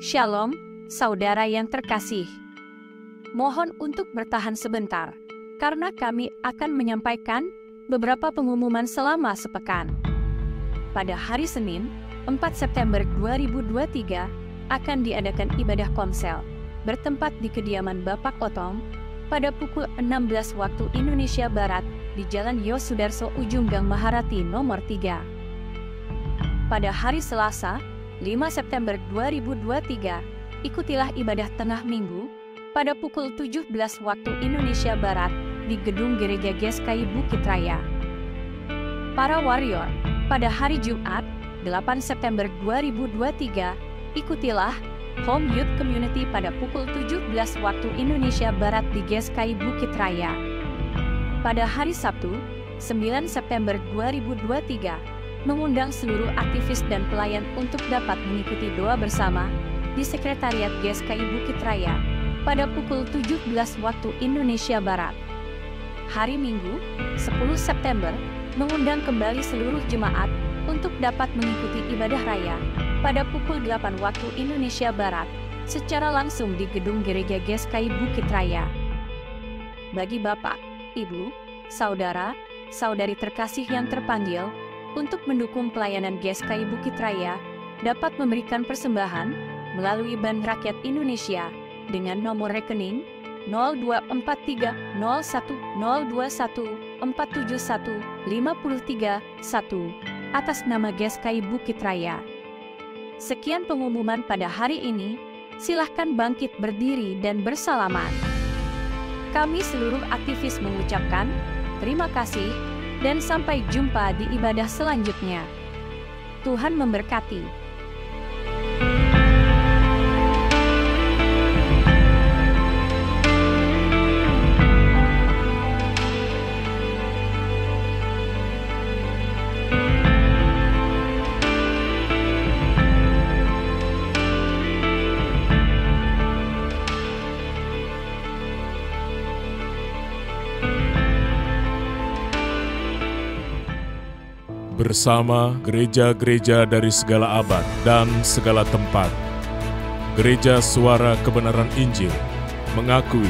Shalom, saudara yang terkasih. Mohon untuk bertahan sebentar, karena kami akan menyampaikan beberapa pengumuman selama sepekan. Pada hari Senin, 4 September 2023, akan diadakan ibadah konsel, bertempat di kediaman Bapak Otong, pada pukul 16 waktu Indonesia Barat, di Jalan Yosudarso Ujung Gang Maharati nomor 3. Pada hari Selasa, 5 September 2023, ikutilah ibadah tengah minggu pada pukul 17 waktu Indonesia Barat di Gedung Gereja GSKI Bukit Raya. Para warrior, pada hari Jumat, 8 September 2023, ikutilah Home Youth Community pada pukul 17 waktu Indonesia Barat di GSKI Bukit Raya. Pada hari Sabtu, 9 September 2023, mengundang seluruh aktivis dan pelayan untuk dapat mengikuti doa bersama di Sekretariat GSKI Bukit Raya pada pukul 17 waktu Indonesia Barat. Hari Minggu, 10 September, mengundang kembali seluruh jemaat untuk dapat mengikuti ibadah raya pada pukul 8 waktu Indonesia Barat secara langsung di Gedung Gereja GSKI Bukit Raya. Bagi Bapak, Ibu, Saudara, Saudari terkasih yang terpanggil untuk mendukung pelayanan GSKI Bukit Raya, dapat memberikan persembahan melalui Bank Rakyat Indonesia dengan nomor rekening 02430102147153 atas nama GSKI Bukit Raya. Sekian pengumuman pada hari ini, silahkan bangkit berdiri dan bersalaman. Kami seluruh aktivis mengucapkan terima kasih dan sampai jumpa di ibadah selanjutnya. Tuhan memberkati. Bersama gereja-gereja dari segala abad dan segala tempat, Gereja Suara Kebenaran Injil mengakui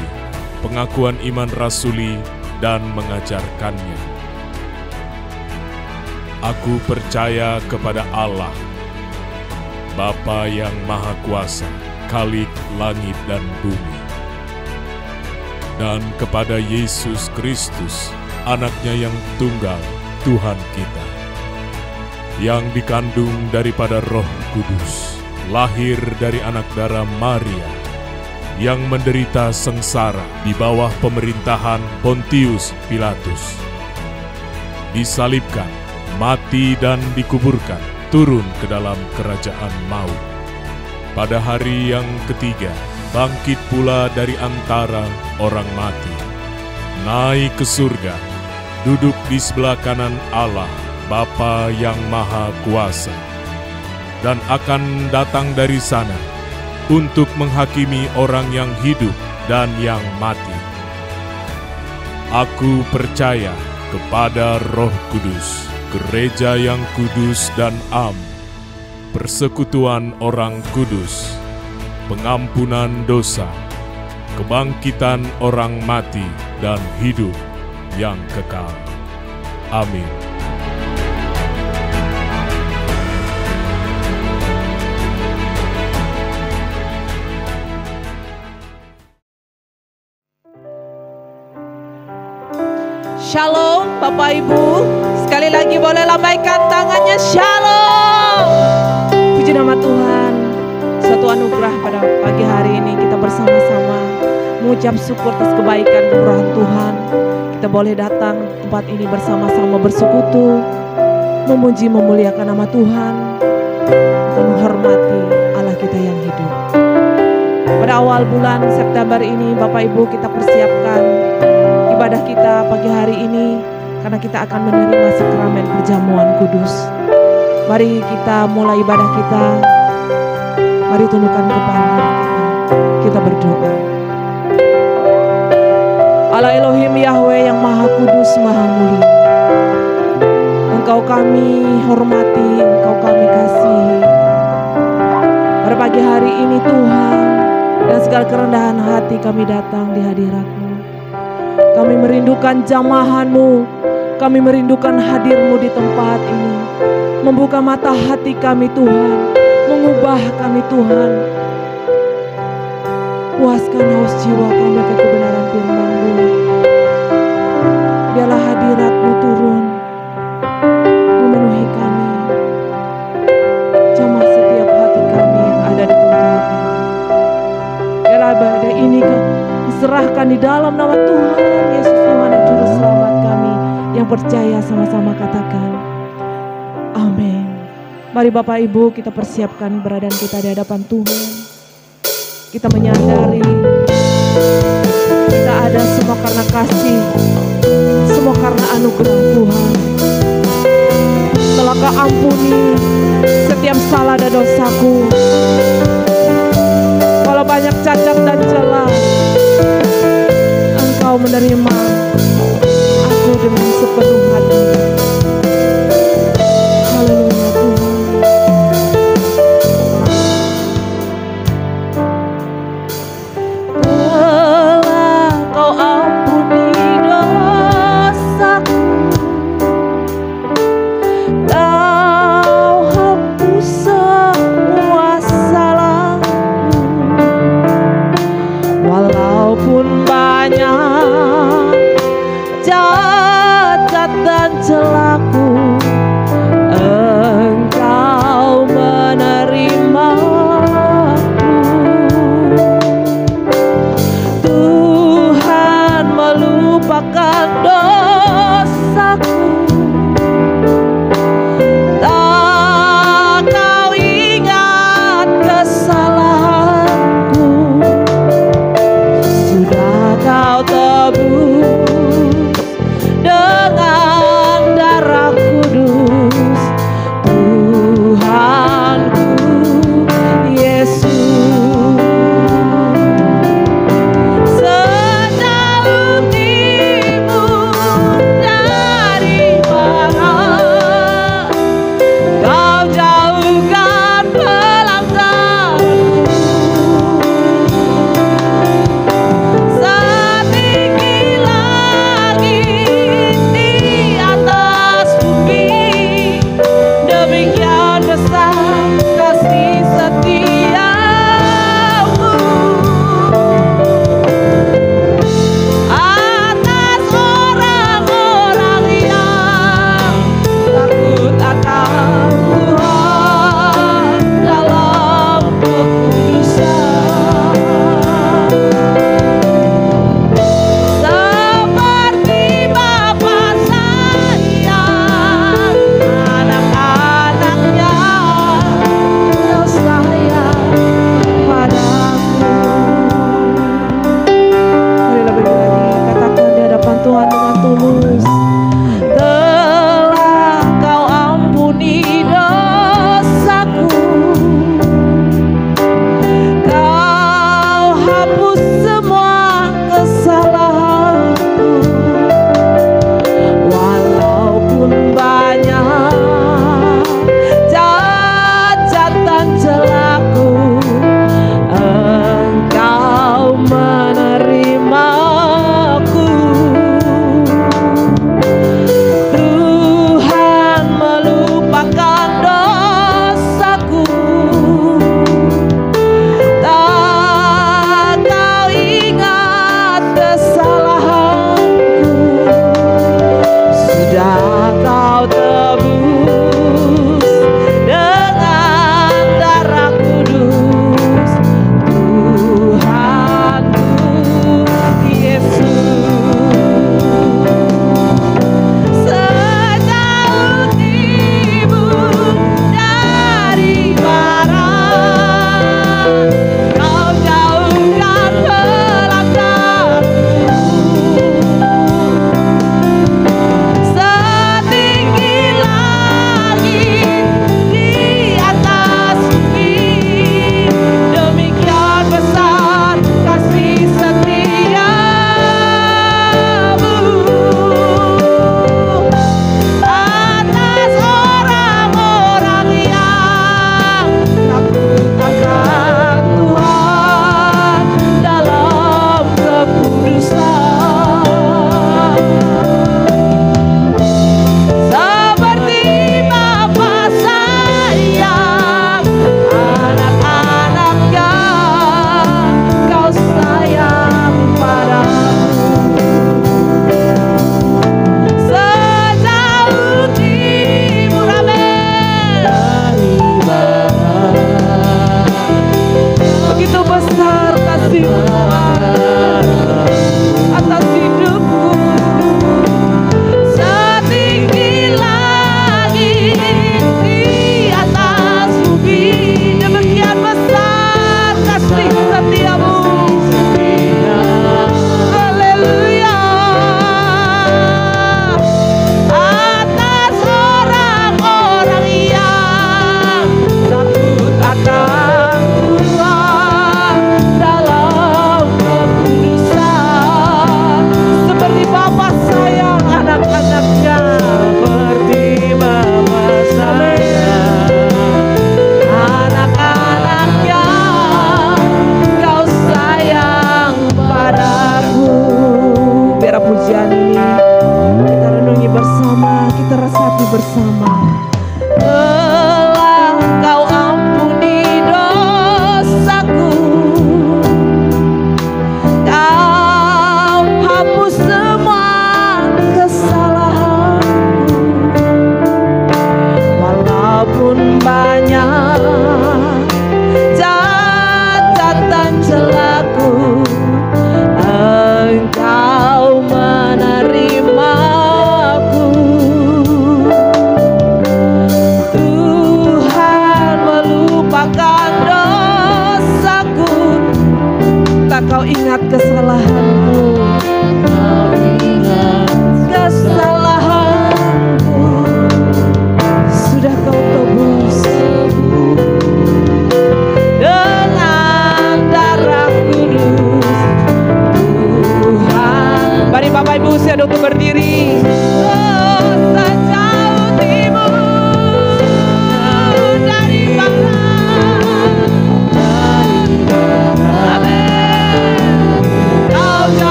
pengakuan iman rasuli dan mengajarkannya. Aku percaya kepada Allah, Bapa yang Maha Kuasa, Khalik langit dan bumi, dan kepada Yesus Kristus, Anaknya yang tunggal, Tuhan kita, yang dikandung daripada Roh Kudus, lahir dari anak darah Maria, yang menderita sengsara di bawah pemerintahan Pontius Pilatus, disalibkan, mati dan dikuburkan, turun ke dalam kerajaan maut. Pada hari yang ketiga, bangkit pula dari antara orang mati, naik ke surga, duduk di sebelah kanan Allah, Bapa yang Maha Kuasa, dan akan datang dari sana untuk menghakimi orang yang hidup dan yang mati. Aku percaya kepada Roh Kudus, gereja yang kudus dan am, persekutuan orang kudus, pengampunan dosa, kebangkitan orang mati dan hidup yang kekal. Amin. Shalom Bapak Ibu, sekali lagi boleh lambaikan tangannya. Shalom. Puji nama Tuhan, suatu anugerah pada pagi hari ini kita bersama-sama mengucap syukur atas kebaikan kemurahan Tuhan. Kita boleh datang tempat ini bersama-sama bersekutu, memuji memuliakan nama Tuhan, dan menghormati Allah kita yang hidup. Pada awal bulan September ini Bapak Ibu, kita persiapkan ibadah kita pagi hari ini karena kita akan menerima sakramen perjamuan kudus. Mari kita mulai ibadah kita. Mari tundukkan kepala kita berdoa. Allah Elohim Yahweh yang Maha Kudus, Maha Mulia, Engkau kami hormati, Engkau kami kasihi. Pada pagi hari ini Tuhan, dan segala kerendahan hati kami datang di hadirat-Mu. Kami merindukan jamahan-Mu, kami merindukan hadir-Mu di tempat ini. Membuka mata hati kami Tuhan, mengubah kami Tuhan. Puaskan haus jiwa kami ke kebenaran firman-Mu. Biarlah hadirat-Mu turun, memenuhi kami. Jamah setiap hati kami yang ada di tempat ini. Biarlah ibadah ini diserahkan di dalam nama Tuhan Yesus Tuhan dan Juru Selamat kami. Yang percaya sama-sama katakan amin. Mari Bapak Ibu kita persiapkan keberadaan kita di hadapan Tuhan. Kita menyadari kita ada semua karena kasih, semua karena anugerah Tuhan. Telah Kau ampuni setiap salah dan dosaku. Kalau banyak cacat dan celah, Engkau menerima aku dengan sepenuh hati. Haleluya Tuhan. Telah Kau ampuni dosaku, Kau hapus semua salahku. Walaupun banyak cacat dan celah,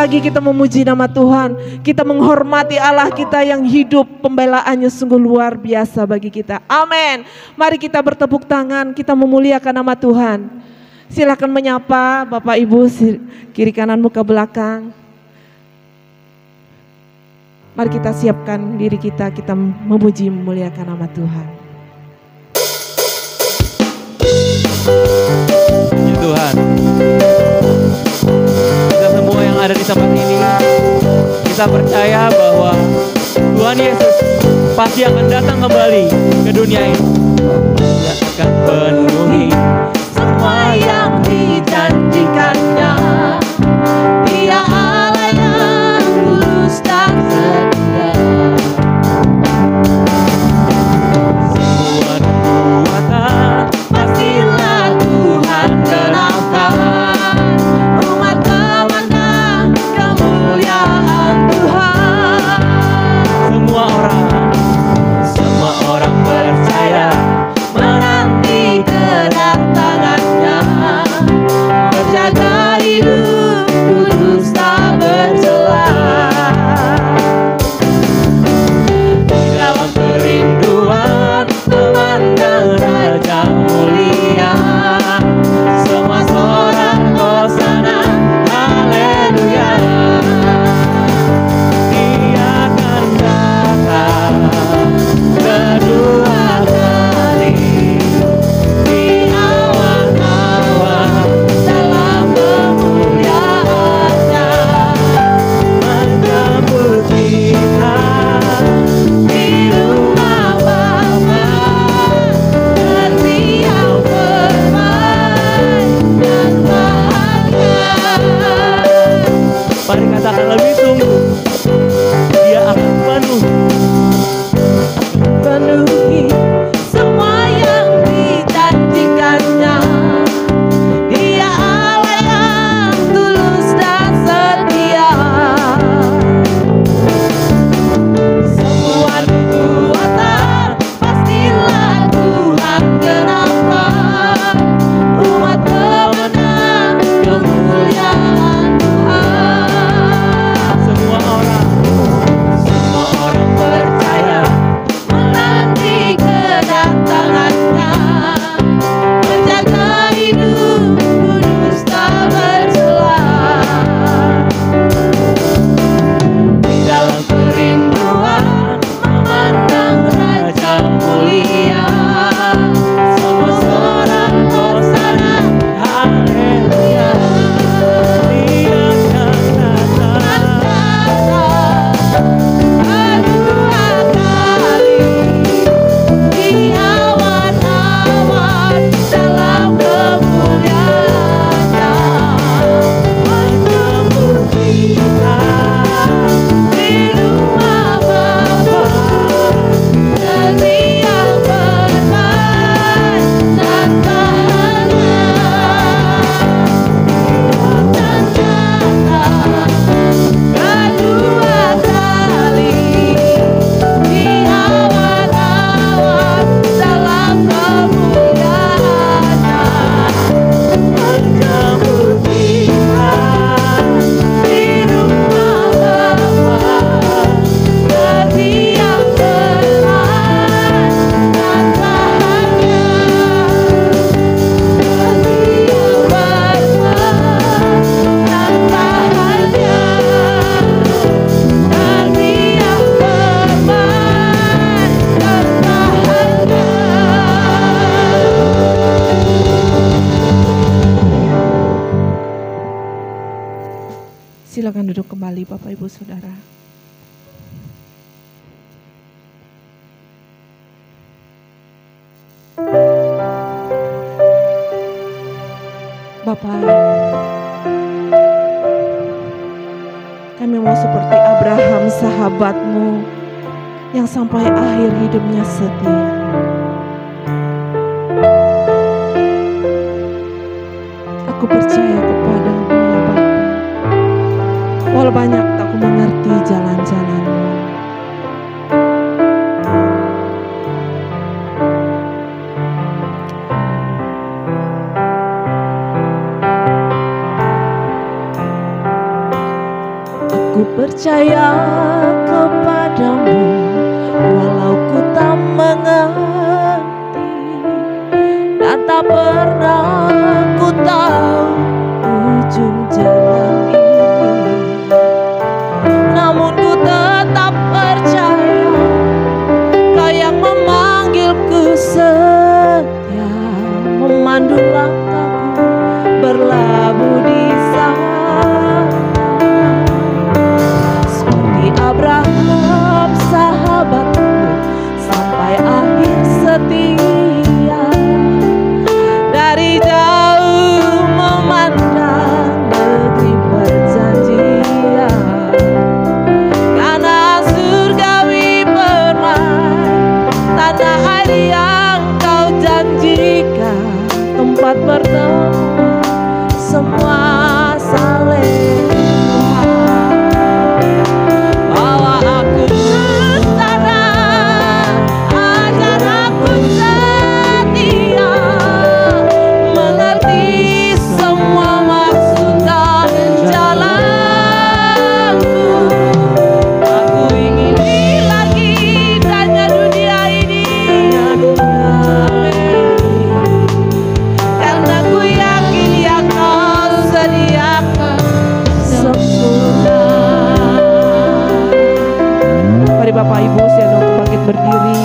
lagi kita memuji nama Tuhan. Kita menghormati Allah kita yang hidup, pembelaannya sungguh luar biasa bagi kita. Amin. Mari kita bertepuk tangan, kita memuliakan nama Tuhan. Silakan menyapa Bapak Ibu kiri kananmu ke belakang. Mari kita siapkan diri kita memuji memuliakan nama Tuhan. Puji Tuhan. Kita semua yang ada di tempat ini, kita percaya bahwa Tuhan Yesus pasti akan datang kembali ke dunia ini. Dia akan penuhi semua yang dijanjikannya. Dia Allah yang tulus dan setia. Semua kekuatan pastilah Tuhan gerakkan. Umat memandang kemuliaan Tuhan. Semua orang percaya menanti kedatangannya. Berjaga hidup kudus tak bercela. Di dalam kerinduan memandang Raja mulia. Semua sorak hosana, haleluya. Dia akan datang kedua kali di awan-awan dalam kemuliaannya, menjemput kita di rumah Bapa, bersiap bermain dan bahagia. Mari katakan lebih sungguh, Dia akan penuhi semua yang dijanjikannya. Dia Allah yang tulus dan setia. Semua kekuatan pastilah Tuhan gerakkan. Umat pemenang kemuliaan Tuhan. Semua orang percaya menanti kedatangannya. Menjaga hidup kudus tak bercela. Di dalam kerinduan memandang Raja mulia. Semua sorak hosana, haleluya. Dia akan datang kedua kali di awan-awan dalam kemuliaannya, menjemput kita di rumah Bapa, bersiap bermain dan bahagia. Dan datang kedua kali di awan-awan dalam kemuliaannya, menjemput kita di rumah Bapa, bersiap bermain dan bahagia. Bersiap bermain dan bahagia. Bersiap bermain dan bahagia. Silakan duduk kembali Bapak Ibu Saudara. Bapak, kami mau seperti Abraham sahabatmu yang sampai akhir hidupnya setia. Aku percaya kepadamu ya Bapa. Walau banyak tak ku mengerti jalan-jalanmu. percaya kepadamu, walau ku tak mengerti dan tak pernah ku tahu ujung jalan ini. Namun ku tetap percaya, Kau yang memanggilku setia, memandu langkahku berlabuh di sana. Seperti Abraham sahabatku, sampai akhir setia. Dari jauh memandang negeri perjanjian, karena surgawi permai, tanah air yang Kau janjikan, tempat bertemu semua saling Tuhan. Bawa aku ke sana, ajar aku setia, mengerti semua maksud dan jalanku. Aku ingin lagi tanya dunia ini, karena ku yakin yang Kau sediakan sempurna. Mari Bapak Ibu siapa untuk bangkit berdiri.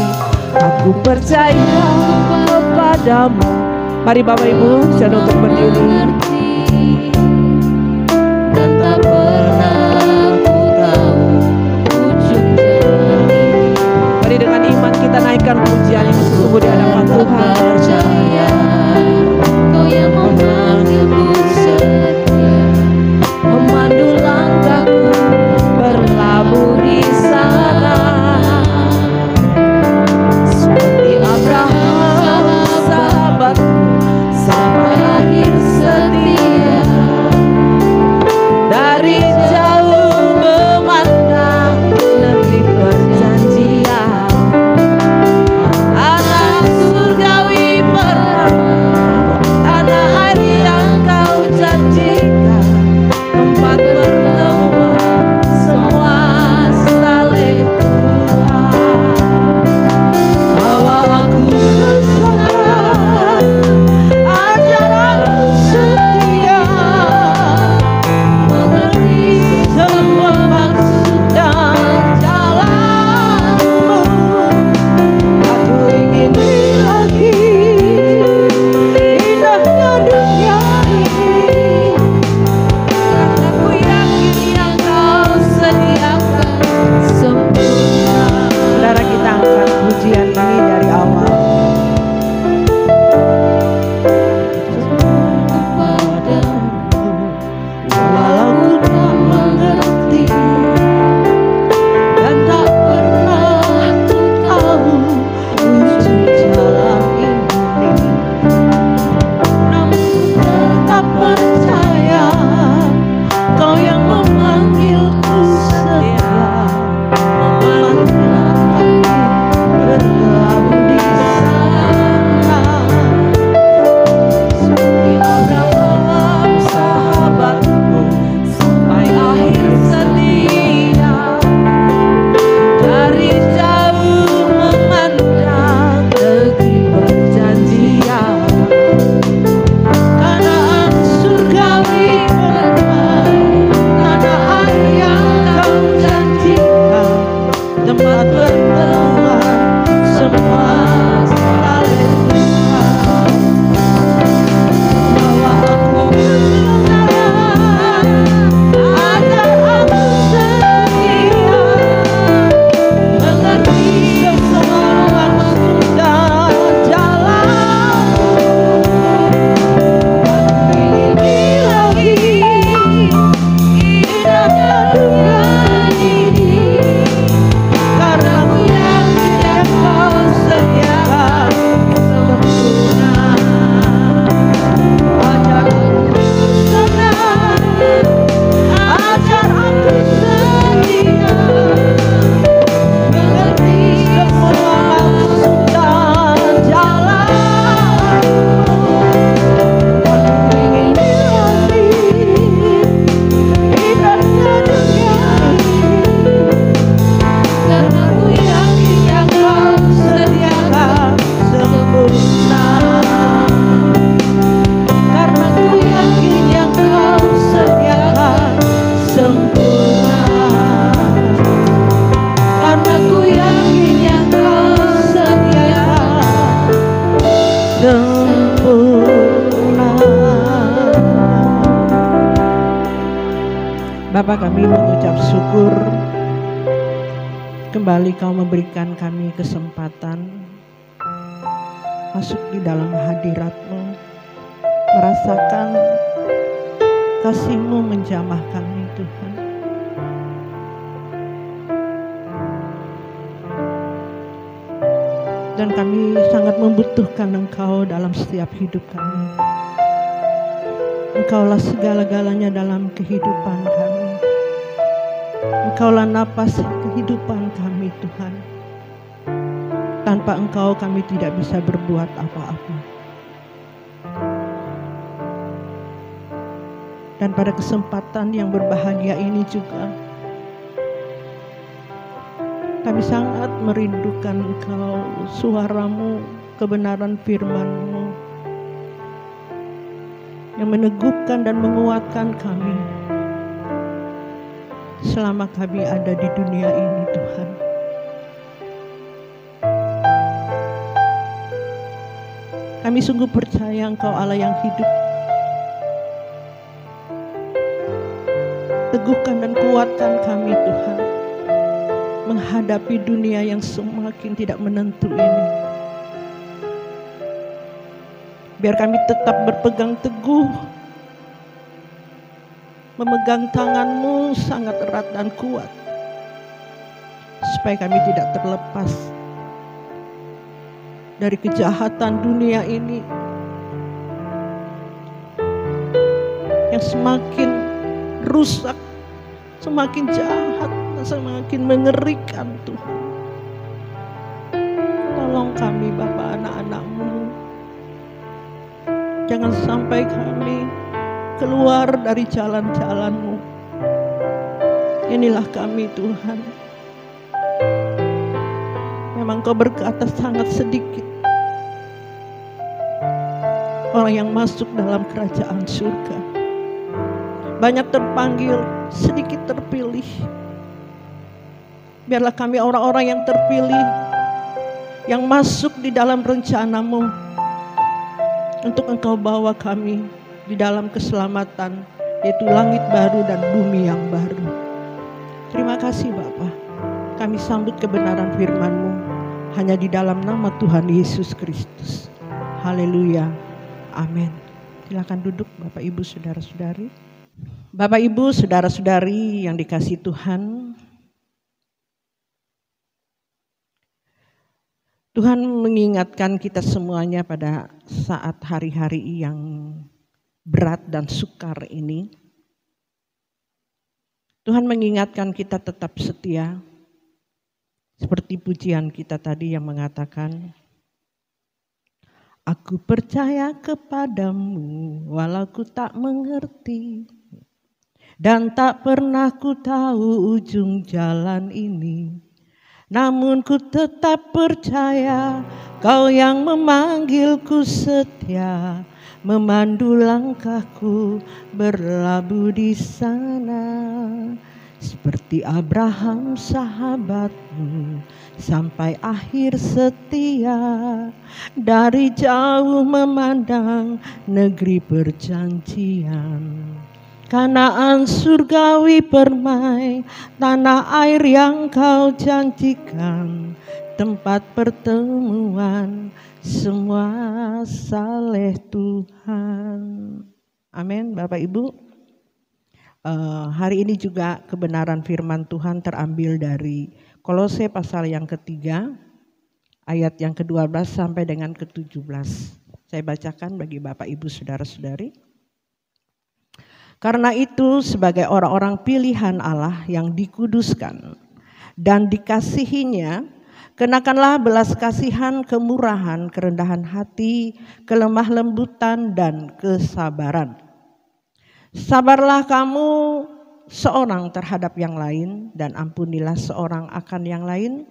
Aku percaya kepadamu. Mari Bapak Ibu siapa untuk berdiri. Dan tak pernah ku tahu ujung jalan ini. Mari dengan iman kita naikkan pujian yang sesungguh di hadapan Tuhan. Percaya Kau yang memanggilku setia, Memandu langkahku berlabuh di sana. Seperti Abraham sahabatku, sampai akhir setia. Dari jauh memandang negeri perjanjian, anak surgawi permai, Bapa, kami mengucap syukur kembali Kau memberikan kami kesempatan masuk di dalam hadirat-Mu, merasakan kasih-Mu menjamah kami Tuhan. Dan kami sangat membutuhkan Engkau dalam setiap hidup kami. Engkaulah segala-galanya dalam kehidupan kami. Engkaulah napas kehidupan kami Tuhan. Tanpa Engkau kami tidak bisa berbuat apa-apa. Dan pada kesempatan yang berbahagia ini juga, kami sangat merindukan Engkau, suara-Mu, kebenaran firman-Mu yang meneguhkan dan menguatkan kami selama kami ada di dunia ini Tuhan. Kami sungguh percaya Engkau Allah yang hidup. Teguhkan dan kuatkan kami Tuhan menghadapi dunia yang semakin tidak menentu ini. Biar kami tetap berpegang teguh, memegang tangan-Mu sangat erat dan kuat, supaya kami tidak terlepas dari kejahatan dunia ini yang semakin rusak, semakin jahat, semakin mengerikan Tuhan. Tolong kami Bapa, anak-anak-Mu, jangan sampai kami keluar dari jalan-jalan-Mu. Inilah kami Tuhan. Memang Kau berkata sangat sedikit orang yang masuk dalam kerajaan surga. Banyak terpanggil, sedikit terpilih. Biarlah kami orang-orang yang terpilih, yang masuk di dalam rencana-Mu, untuk Engkau bawa kami di dalam keselamatan, yaitu langit baru dan bumi yang baru. Terima kasih Bapa. Kami sambut kebenaran firman-Mu hanya di dalam nama Tuhan Yesus Kristus. Haleluya. Amin. Silakan duduk Bapak Ibu saudara-saudari. Bapak Ibu saudara-saudari yang dikasihi Tuhan. Tuhan mengingatkan kita semuanya pada saat hari-hari yang berat dan sukar ini. Tuhan mengingatkan kita tetap setia. Seperti pujian kita tadi yang mengatakan, Aku percaya kepadamu walau ku tak mengerti, dan tak pernah ku tahu ujung jalan ini. Namun ku tetap percaya Kau yang memanggilku setia, memandu langkahku berlabuh di sana. Seperti Abraham sahabatmu sampai akhir setia, dari jauh memandang negeri perjanjian. Kanaan surgawi permai, tanah air yang Kau janjikan, tempat pertemuan semua saleh Tuhan. Amin Bapak Ibu. Hari ini juga kebenaran firman Tuhan terambil dari Kolose pasal yang ketiga, ayat yang ke-12 sampai dengan ke-17. Saya bacakan bagi Bapak Ibu saudara-saudari. Karena itu sebagai orang-orang pilihan Allah yang dikuduskan dan dikasihinya, kenakanlah belas kasihan, kemurahan, kerendahan hati, kelemah lembutan, dan kesabaran. Sabarlah kamu seorang terhadap yang lain, dan ampunilah seorang akan yang lain.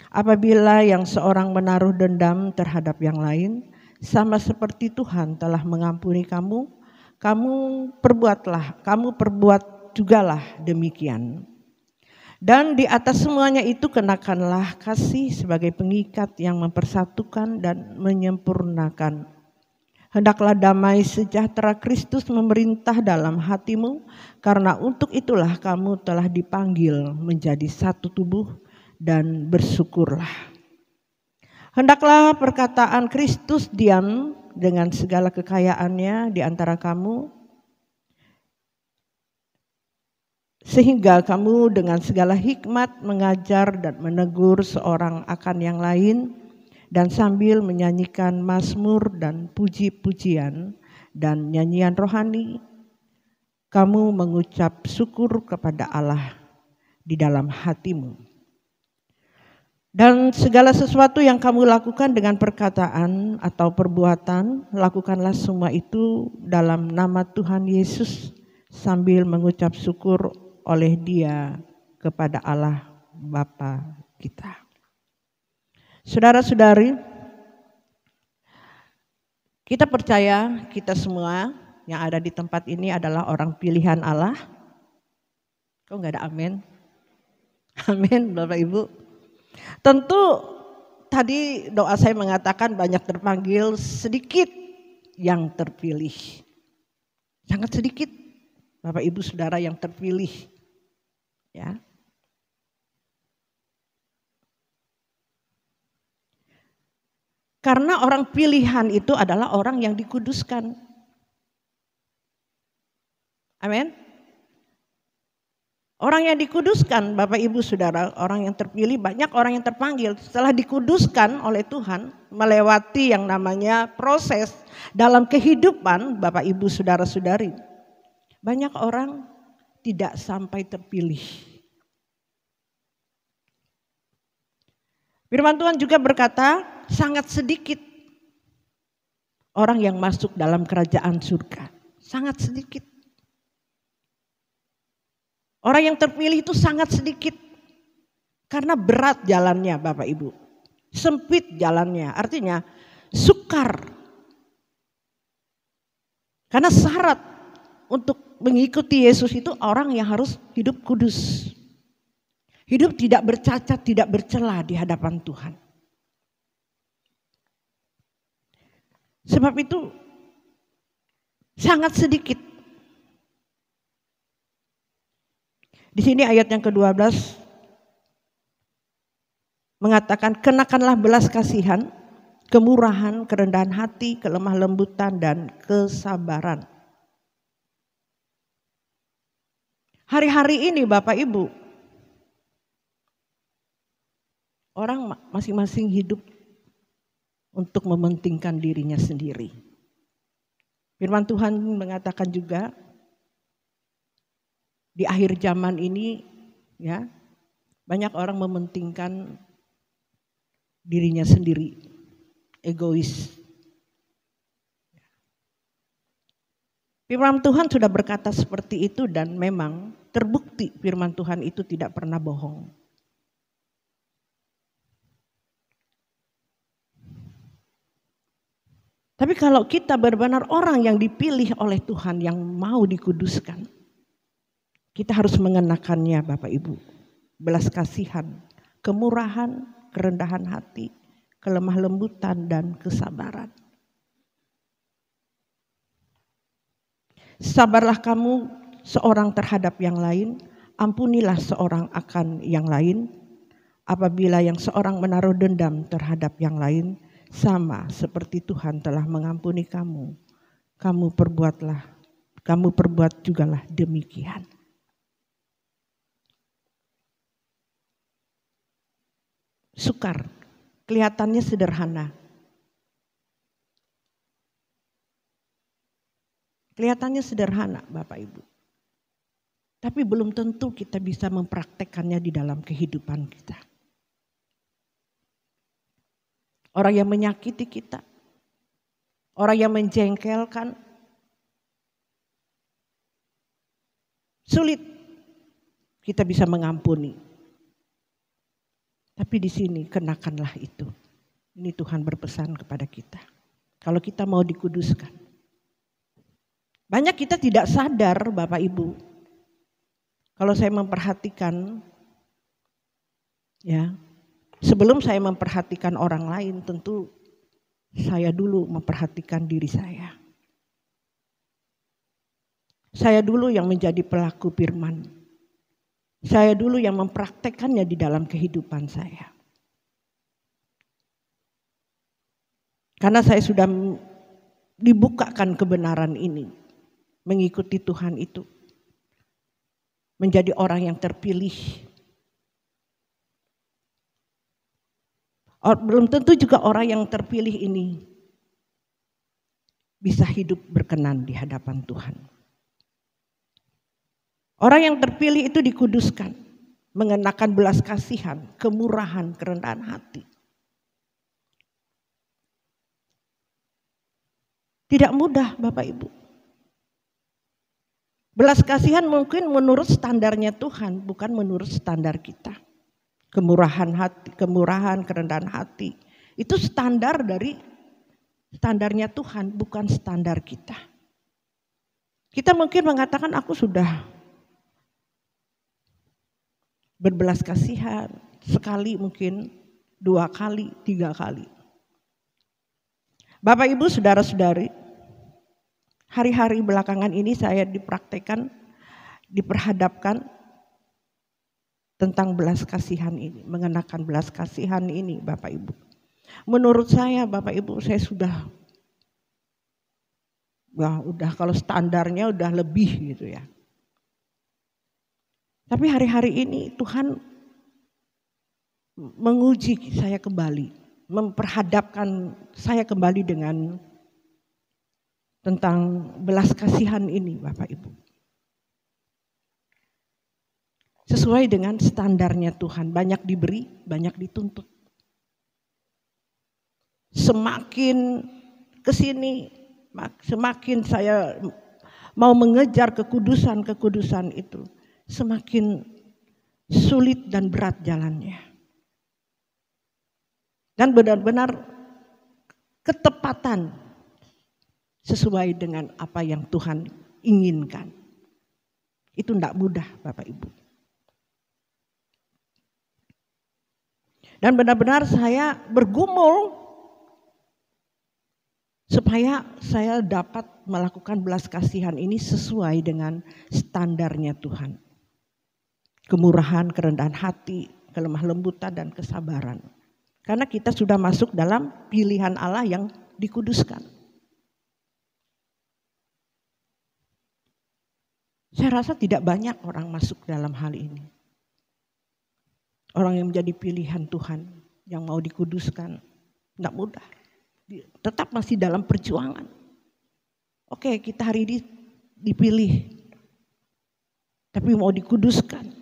Apabila yang seorang menaruh dendam terhadap yang lain, sama seperti Tuhan telah mengampuni kamu, kamu perbuat jugalah demikian. Dan di atas semuanya itu kenakanlah kasih sebagai pengikat yang mempersatukan dan menyempurnakan. Hendaklah damai sejahtera Kristus memerintah dalam hatimu, karena untuk itulah kamu telah dipanggil menjadi satu tubuh, dan bersyukurlah. Hendaklah perkataan Kristus diam dengan segala kekayaannya di antara kamu, sehingga kamu dengan segala hikmat mengajar dan menegur seorang akan yang lain, dan sambil menyanyikan mazmur dan puji-pujian dan nyanyian rohani, kamu mengucap syukur kepada Allah di dalam hatimu. Dan segala sesuatu yang kamu lakukan dengan perkataan atau perbuatan, lakukanlah semua itu dalam nama Tuhan Yesus, sambil mengucap syukur oleh Dia kepada Allah Bapa kita. Saudara-saudari, kita percaya kita semua yang ada di tempat ini adalah orang pilihan Allah. Kok enggak ada amin? Amin, Bapak Ibu. Tentu tadi doa saya mengatakan banyak terpanggil, sedikit yang terpilih. Sangat sedikit Bapak Ibu Saudara yang terpilih. Ya. Karena orang pilihan itu adalah orang yang dikuduskan. Amin. Orang yang dikuduskan, Bapak Ibu Saudara, orang yang terpilih, banyak orang yang terpanggil setelah dikuduskan oleh Tuhan, melewati yang namanya proses dalam kehidupan Bapak Ibu Saudara-saudari. Banyak orang tidak sampai terpilih. Firman Tuhan juga berkata, sangat sedikit orang yang masuk dalam kerajaan surga. Sangat sedikit. Orang yang terpilih itu sangat sedikit. Karena berat jalannya Bapak Ibu. Sempit jalannya, artinya sukar. Karena syarat untuk mengikuti Yesus itu orang yang harus hidup kudus. Hidup tidak bercacat, tidak bercela di hadapan Tuhan. Sebab itu sangat sedikit. Di sini ayat yang ke-12 mengatakan, kenakanlah belas kasihan, kemurahan, kerendahan hati, kelemah lembutan, dan kesabaran. Hari-hari ini Bapak Ibu, orang masing-masing hidup untuk mementingkan dirinya sendiri. Firman Tuhan mengatakan juga di akhir zaman ini ya, banyak orang mementingkan dirinya sendiri, egois. Firman Tuhan sudah berkata seperti itu dan memang terbukti firman Tuhan itu tidak pernah bohong. Tapi kalau kita benar-benar orang yang dipilih oleh Tuhan yang mau dikuduskan, kita harus mengenakannya Bapak Ibu. Belas kasihan, kemurahan, kerendahan hati, kelemah lembutan, dan kesabaran. Sabarlah kamu seorang terhadap yang lain, ampunilah seorang akan yang lain. Apabila yang seorang menaruh dendam terhadap yang lain, sama seperti Tuhan telah mengampuni kamu, kamu perbuat jugalah demikian. Sukar, kelihatannya sederhana. Kelihatannya sederhana Bapak Ibu. Tapi belum tentu kita bisa mempraktekkannya di dalam kehidupan kita. Orang yang menyakiti kita, orang yang menjengkelkan, sulit kita bisa mengampuni. Tapi di sini kenakanlah itu. Ini Tuhan berpesan kepada kita. Kalau kita mau dikuduskan. Banyak kita tidak sadar Bapak Ibu. Kalau saya memperhatikan, ya, sebelum saya memperhatikan orang lain, tentu saya dulu memperhatikan diri saya. Saya dulu yang menjadi pelaku firman. Saya dulu yang mempraktekannya di dalam kehidupan saya. Karena saya sudah dibukakan kebenaran ini, mengikuti Tuhan itu, menjadi orang yang terpilih. Belum tentu juga orang yang terpilih ini bisa hidup berkenan di hadapan Tuhan. Orang yang terpilih itu dikuduskan, mengenakan belas kasihan, kemurahan, kerendahan hati. Tidak mudah Bapak Ibu. Belas kasihan mungkin menurut standarnya Tuhan, bukan menurut standar kita. Kemurahan hati, kemurahan, kerendahan hati. Itu standar dari standarnya Tuhan, bukan standar kita. Kita mungkin mengatakan aku sudah berbelas kasihan. Sekali mungkin, 2 kali, 3 kali. Bapak Ibu saudara-saudari, hari-hari belakangan ini saya diperhadapkan tentang belas kasihan ini, mengenakan belas kasihan ini Bapak Ibu. Menurut saya Bapak Ibu saya sudah kalau standarnya udah lebih gitu ya. Tapi hari-hari ini Tuhan menguji saya kembali, memperhadapkan saya kembali dengan tentang belas kasihan ini Bapak Ibu. Sesuai dengan standarnya Tuhan, banyak diberi, banyak dituntut. Semakin kesini, semakin saya mau mengejar kekudusan itu, semakin sulit dan berat jalannya. Dan benar-benar ketepatan sesuai dengan apa yang Tuhan inginkan. Itu tidak mudah Bapak Ibu. Dan benar-benar saya bergumul supaya saya dapat melakukan belas kasihan ini sesuai dengan standarnya Tuhan. Kemurahan, kerendahan hati, kelemah lembutan dan kesabaran. Karena kita sudah masuk dalam pilihan Allah yang dikuduskan. Saya rasa tidak banyak orang masuk dalam hal ini. Orang yang menjadi pilihan Tuhan, yang mau dikuduskan, tidak mudah. Tetap masih dalam perjuangan. Oke, kita hari ini dipilih, tapi mau dikuduskan.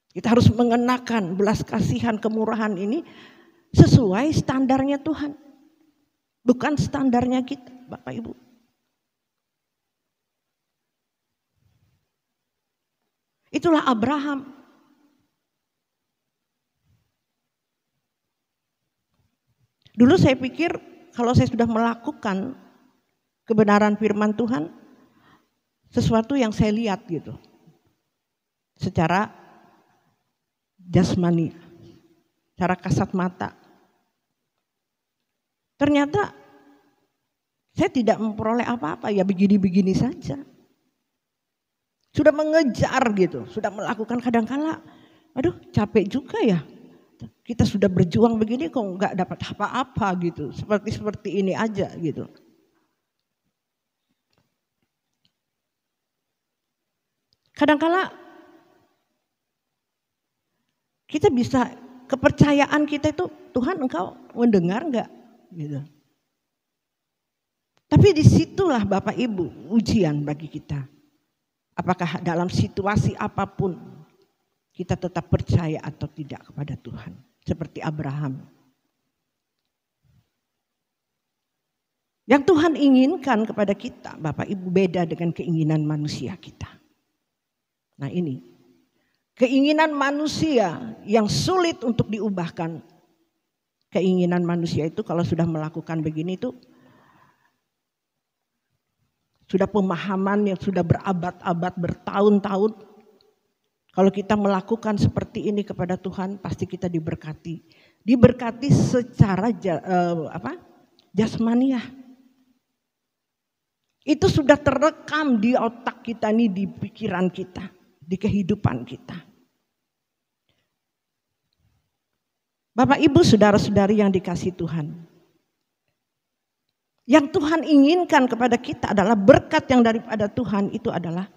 Kita harus mengenakan belas kasihan, kemurahan ini sesuai standarnya Tuhan. Bukan standarnya kita, Bapak Ibu. Itulah Abraham. Dulu saya pikir kalau saya sudah melakukan kebenaran firman Tuhan, sesuatu yang saya lihat gitu. Secara jasmani, secara kasat mata. Ternyata saya tidak memperoleh apa-apa, ya begini-begini saja. Sudah mengejar gitu, sudah melakukan kadang-kala, aduh capek juga ya. Kita sudah berjuang begini kok nggak dapat apa-apa gitu, seperti ini aja gitu. Kadang-kala kita bisa, kepercayaan kita itu, Tuhan engkau mendengar nggak gitu. Tapi disitulah Bapak Ibu ujian bagi kita. Apakah dalam situasi apapun kita tetap percaya atau tidak kepada Tuhan. Seperti Abraham. Yang Tuhan inginkan kepada kita, Bapak Ibu, beda dengan keinginan manusia kita. Nah ini, keinginan manusia yang sulit untuk diubahkan. Keinginan manusia itu kalau sudah melakukan begini itu, sudah pemahaman yang sudah berabad-abad, bertahun-tahun. Kalau kita melakukan seperti ini kepada Tuhan, pasti kita diberkati diberkati secara jasmaniah. Itu sudah terekam di otak kita nih, di pikiran kita, di kehidupan kita. Bapak, Ibu, saudara-saudari yang dikasihi Tuhan. Yang Tuhan inginkan kepada kita adalah berkat yang daripada Tuhan itu adalah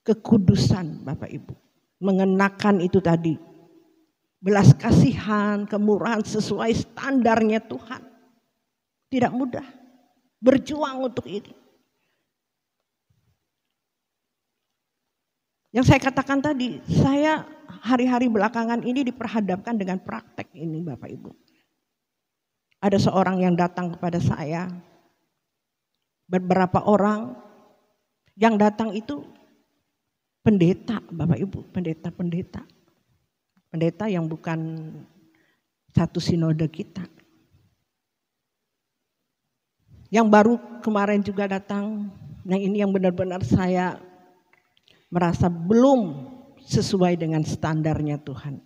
kekudusan, Bapak Ibu. Mengenakan itu tadi. Belas kasihan, kemurahan sesuai standarnya Tuhan. Tidak mudah. Berjuang untuk ini. Yang saya katakan tadi, saya hari-hari belakangan ini diperhadapkan dengan praktek ini, Bapak Ibu. Ada seorang yang datang kepada saya, beberapa orang yang datang itu pendeta, Bapak Ibu, pendeta. Pendeta yang bukan satu sinode kita. Yang baru kemarin juga datang, nah ini yang benar-benar saya merasa belum sesuai dengan standarnya Tuhan.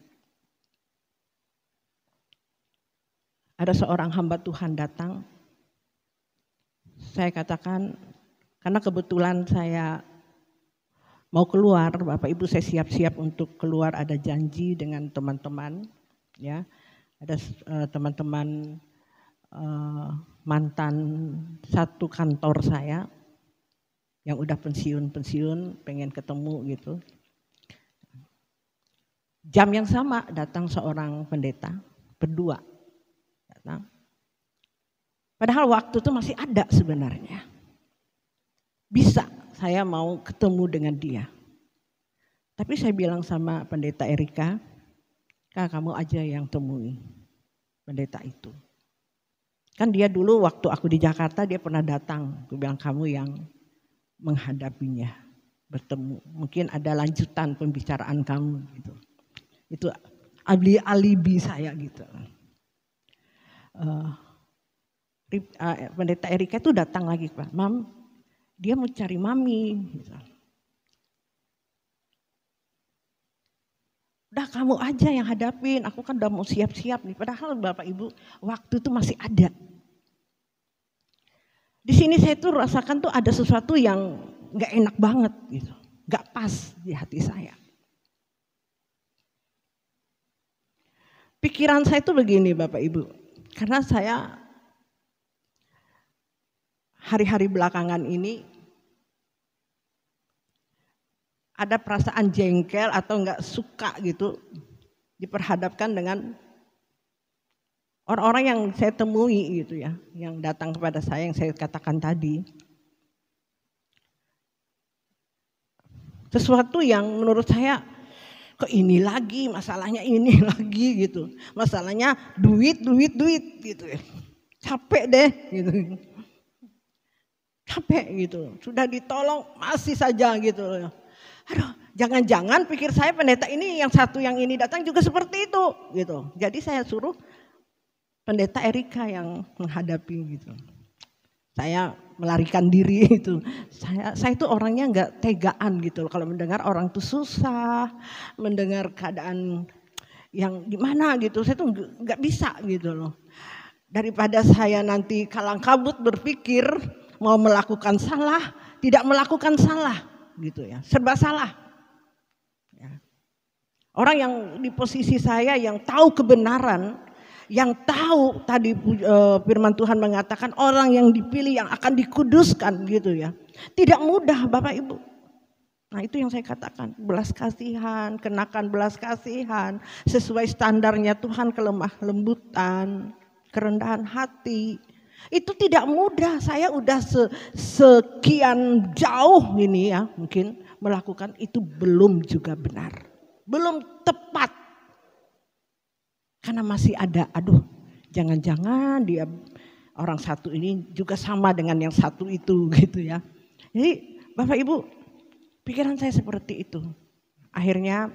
Ada seorang hamba Tuhan datang, saya katakan, karena kebetulan saya mau keluar, Bapak Ibu, saya siap-siap untuk keluar, ada janji dengan teman-teman, ya, ada teman-teman mantan satu kantor saya yang udah pensiun, pengen ketemu gitu. Jam yang sama datang seorang pendeta, berdua datang. Padahal waktu itu masih ada sebenarnya. Bisa saya mau ketemu dengan dia. Tapi saya bilang sama pendeta Erika, Kak, kamu aja yang temui pendeta itu. Kan dia dulu waktu aku di Jakarta dia pernah datang. Aku bilang kamu yang menghadapinya, bertemu. Mungkin ada lanjutan pembicaraan kamu gitu. Itu alibi saya gitu. Pendeta Erika itu datang lagi, Pak. Mam, dia mau cari mami. Gitu. Udah kamu aja yang hadapin, aku kan udah mau siap-siap nih. Padahal Bapak Ibu waktu itu masih ada. Di sini saya tuh rasakan tuh ada sesuatu yang gak enak banget gitu. Gak pas di hati saya. Pikiran saya tuh begini Bapak Ibu. Karena saya hari-hari belakangan ini ada perasaan jengkel atau gak suka gitu. Diperhadapkan dengan orang-orang yang saya temui gitu ya, yang datang kepada saya yang saya katakan tadi. Sesuatu yang menurut saya kok ini lagi, masalahnya ini lagi gitu. Masalahnya duit gitu ya. Capek deh gitu. Capek gitu. Sudah ditolong masih saja gitu. Aduh, jangan-jangan pikir saya pendeta ini yang satu yang ini datang juga seperti itu gitu. Jadi saya suruh pendeta Erika yang menghadapi gitu. Saya melarikan diri itu. Saya itu orangnya nggak tegaan gitu. Kalau mendengar orang tuh susah, mendengar keadaan yang gimana gitu, saya tuh nggak bisa gitu loh. Daripada saya nanti kalang kabut berpikir mau melakukan salah, tidak melakukan salah gitu ya, serba salah. Ya. Orang yang di posisi saya yang tahu kebenaran. Yang tahu tadi firman Tuhan mengatakan orang yang dipilih yang akan dikuduskan gitu ya. Tidak mudah Bapak Ibu. Nah itu yang saya katakan. Belas kasihan, kenakan belas kasihan. Sesuai standarnya Tuhan, kelemah lembutan, kerendahan hati. Itu tidak mudah. Saya udah sekian jauh ini ya mungkin melakukan itu belum juga benar. Belum tepat. Karena masih ada, aduh jangan-jangan dia orang satu ini juga sama dengan yang satu itu gitu ya. Jadi Bapak Ibu pikiran saya seperti itu. Akhirnya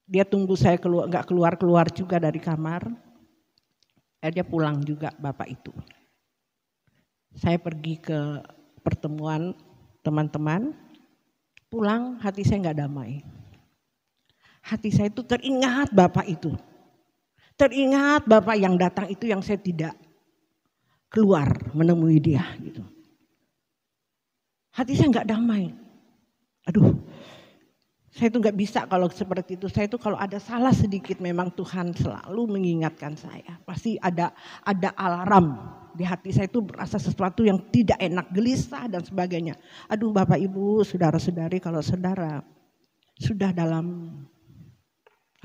dia tunggu saya keluar, gak keluar juga dari kamar. Dia pulang juga Bapak itu. Saya pergi ke pertemuan teman-teman, pulang hati saya gak damai. hati saya itu teringat Bapak itu. Teringat Bapak yang datang itu yang saya tidak keluar menemui dia gitu. Hati saya nggak damai. Aduh, saya itu nggak bisa kalau seperti itu. Saya itu kalau ada salah sedikit memang Tuhan selalu mengingatkan saya. Pasti ada alarm di hati saya itu berasa sesuatu yang tidak enak, gelisah dan sebagainya. Aduh Bapak Ibu, saudara-saudari, kalau saudara sudah dalam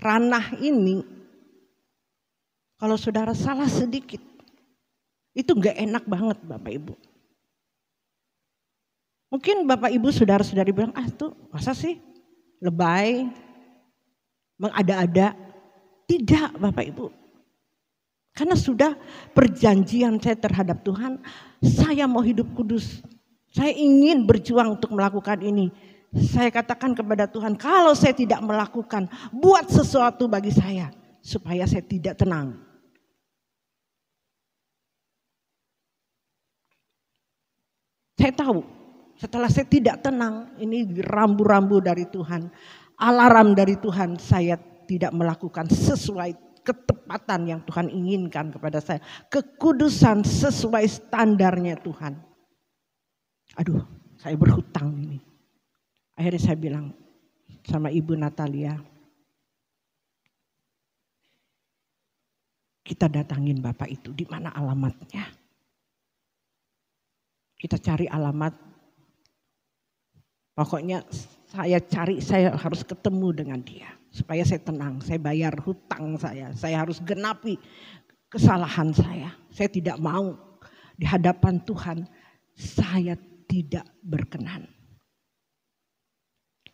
ranah ini, kalau saudara salah sedikit, itu nggak enak banget Bapak Ibu. Mungkin Bapak Ibu saudara-saudari bilang, tuh masa sih lebay, mengada-ada. Tidak Bapak Ibu. Karena sudah perjanjian saya terhadap Tuhan, saya mau hidup kudus. Saya ingin berjuang untuk melakukan ini. Saya katakan kepada Tuhan, kalau saya tidak melakukan, buat sesuatu bagi saya supaya saya tidak tenang. Saya tahu setelah saya tidak tenang, ini rambu-rambu dari Tuhan, alarm dari Tuhan, saya tidak melakukan sesuai ketepatan yang Tuhan inginkan kepada saya. Kekudusan sesuai standarnya Tuhan. Aduh, saya berhutang ini. Akhirnya saya bilang sama Ibu Natalia, kita datangin Bapak itu, di mana alamatnya? Kita cari alamat. Pokoknya saya harus ketemu dengan dia. Supaya saya tenang, saya bayar hutang saya harus genapi kesalahan saya. Saya tidak mau di hadapan Tuhan, saya tidak berkenan.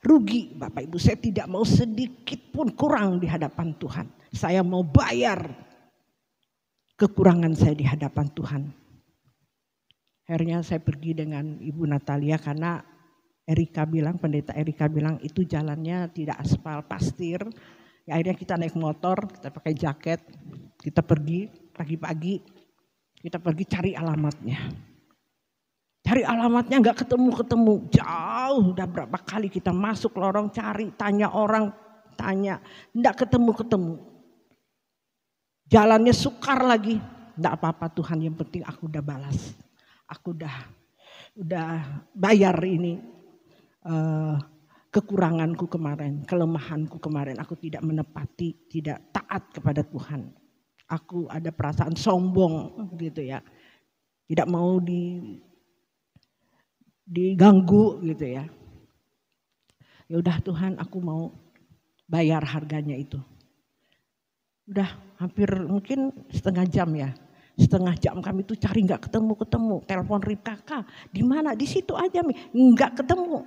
Rugi Bapak Ibu, saya tidak mau sedikit pun kurang di hadapan Tuhan. Saya mau bayar kekurangan saya di hadapan Tuhan. Akhirnya saya pergi dengan Ibu Natalia karena pendeta Erika bilang itu jalannya tidak aspal, pastir. Ya, akhirnya kita naik motor, kita pakai jaket, kita pergi pagi-pagi, kita pergi cari alamatnya. Cari alamatnya nggak ketemu-ketemu, jauh, udah berapa kali kita masuk lorong cari, tanya orang, nggak ketemu-ketemu. Jalannya sukar lagi, nggak apa-apa Tuhan, yang penting aku udah balas, aku udah bayar ini. Kekuranganku kemarin, kelemahanku kemarin, aku tidak menepati, tidak taat kepada Tuhan. Aku ada perasaan sombong gitu ya, tidak mau diganggu gitu ya. Ya udah Tuhan, aku mau bayar harganya itu. Udah hampir mungkin setengah jam ya. Setengah jam kami itu cari nggak ketemu. Telepon Ripkaka, di mana? Di situ aja, nggak ketemu.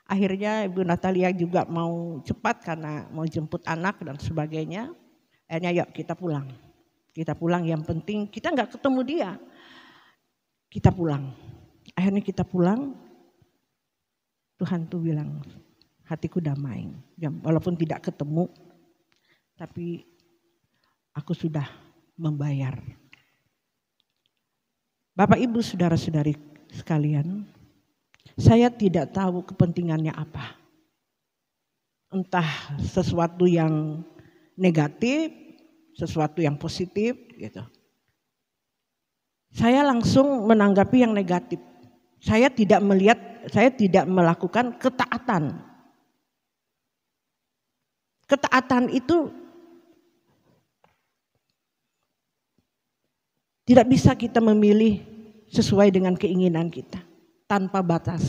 Akhirnya Ibu Natalia juga mau cepat karena mau jemput anak dan sebagainya. Akhirnya yuk kita pulang. Kita pulang, yang penting kita nggak ketemu dia. Kita pulang. Akhirnya kita pulang. Tuhan tuh bilang, hatiku damai. Walaupun tidak ketemu, tapi aku sudah membayar. Bapak Ibu saudara-saudari sekalian, saya tidak tahu kepentingannya apa. Entah sesuatu yang negatif, sesuatu yang positif gitu. Saya langsung menanggapi yang negatif. Saya tidak melakukan ketaatan. Ketaatan itu tidak bisa kita memilih sesuai dengan keinginan kita. Tanpa batas.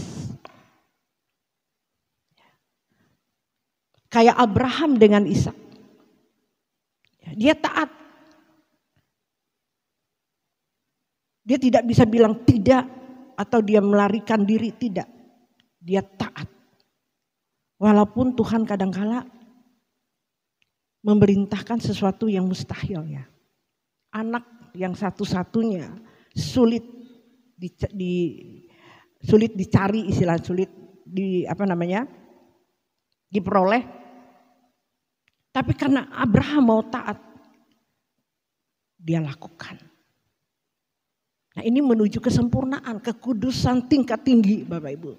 Kayak Abraham dengan Ishak. Dia taat. Dia tidak bisa bilang tidak atau dia melarikan diri, tidak. Dia taat. Walaupun Tuhan kadangkala memerintahkan sesuatu yang mustahil ya. Anak yang satu-satunya sulit dicari, istilah sulit diperoleh. Tapi karena Abraham mau taat, dia lakukan. Nah, ini menuju kesempurnaan, kekudusan tingkat tinggi Bapak Ibu.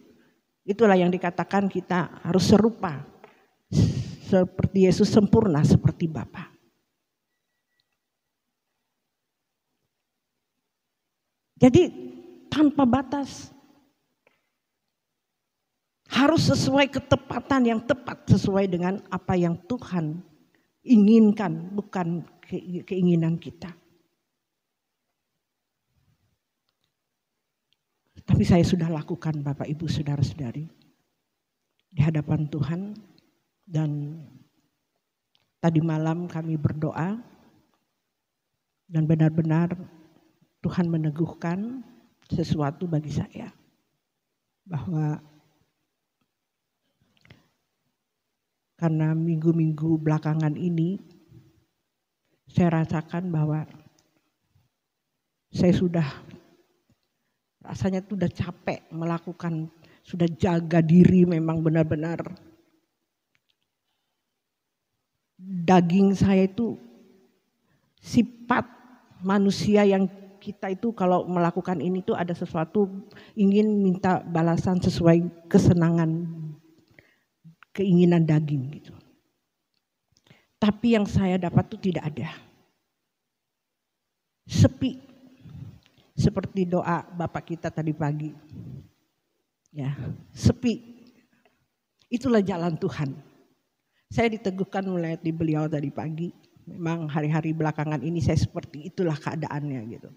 Itulah yang dikatakan kita harus serupa seperti Yesus sempurna seperti Bapa. Jadi tanpa batas. Harus sesuai ketepatan yang tepat, sesuai dengan apa yang Tuhan inginkan, bukan keinginan kita. Tapi saya sudah lakukan Bapak Ibu Saudara-saudari di hadapan Tuhan, dan tadi malam kami berdoa dan benar-benar Tuhan meneguhkan sesuatu bagi saya, bahwa karena minggu-minggu belakangan ini saya rasakan bahwa saya sudah rasanya sudah capek melakukan, sudah jaga diri, memang benar-benar daging saya itu sifat manusia yang kita itu kalau melakukan ini tuh ada sesuatu ingin minta balasan sesuai kesenangan, keinginan daging gitu. Tapi yang saya dapat tuh tidak ada. Sepi. Seperti doa Bapak kita tadi pagi. Ya, sepi. Itulah jalan Tuhan. Saya diteguhkan mulai di beliau tadi pagi. Memang hari-hari belakangan ini saya seperti itulah keadaannya gitu.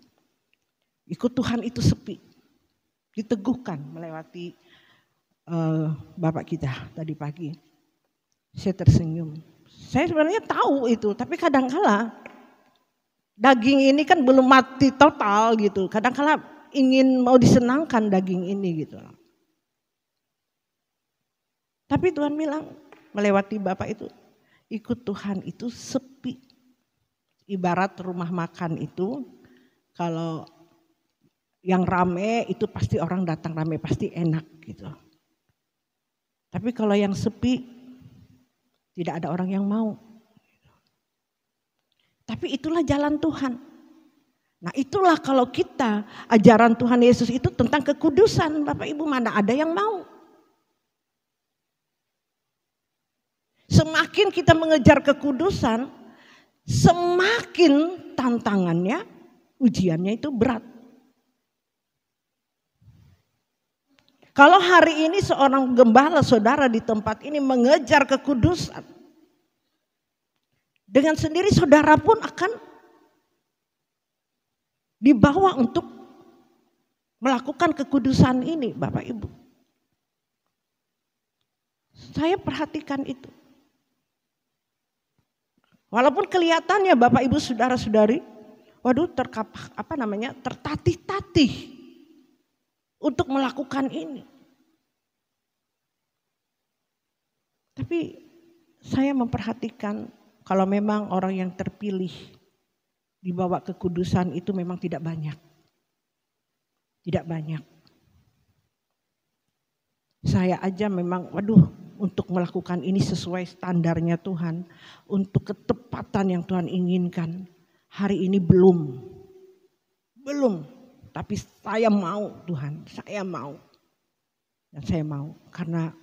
Ikut Tuhan itu sepi. Diteguhkan melewati Bapak kita tadi pagi. Saya tersenyum. Saya sebenarnya tahu itu, tapi kadang-kala daging ini kan belum mati total gitu. Kadang-kala ingin mau disenangkan daging ini gitu. Tapi Tuhan bilang melewati Bapak itu, ikut Tuhan itu sepi. Ibarat rumah makan itu, kalau yang rame itu pasti orang datang rame, pasti enak gitu. Tapi kalau yang sepi, tidak ada orang yang mau. Tapi itulah jalan Tuhan. Nah itulah kalau kita, ajaran Tuhan Yesus itu tentang kekudusan. Bapak Ibu, mana ada yang mau. Semakin kita mengejar kekudusan, semakin tantangannya, ujiannya itu berat. Kalau hari ini seorang gembala saudara di tempat ini mengejar kekudusan, dengan sendiri saudara pun akan dibawa untuk melakukan kekudusan ini, Bapak Ibu. Saya perhatikan itu. Walaupun kelihatannya Bapak Ibu Saudara-saudari, waduh tertatih-tatih untuk melakukan ini. Tapi saya memperhatikan kalau memang orang yang terpilih dibawa kekudusan itu memang tidak banyak. Tidak banyak. Saya aja memang untuk melakukan ini sesuai standarnya Tuhan, untuk ketepatan yang Tuhan inginkan, hari ini belum. Tapi saya mau Tuhan, saya mau. Dan saya mau karena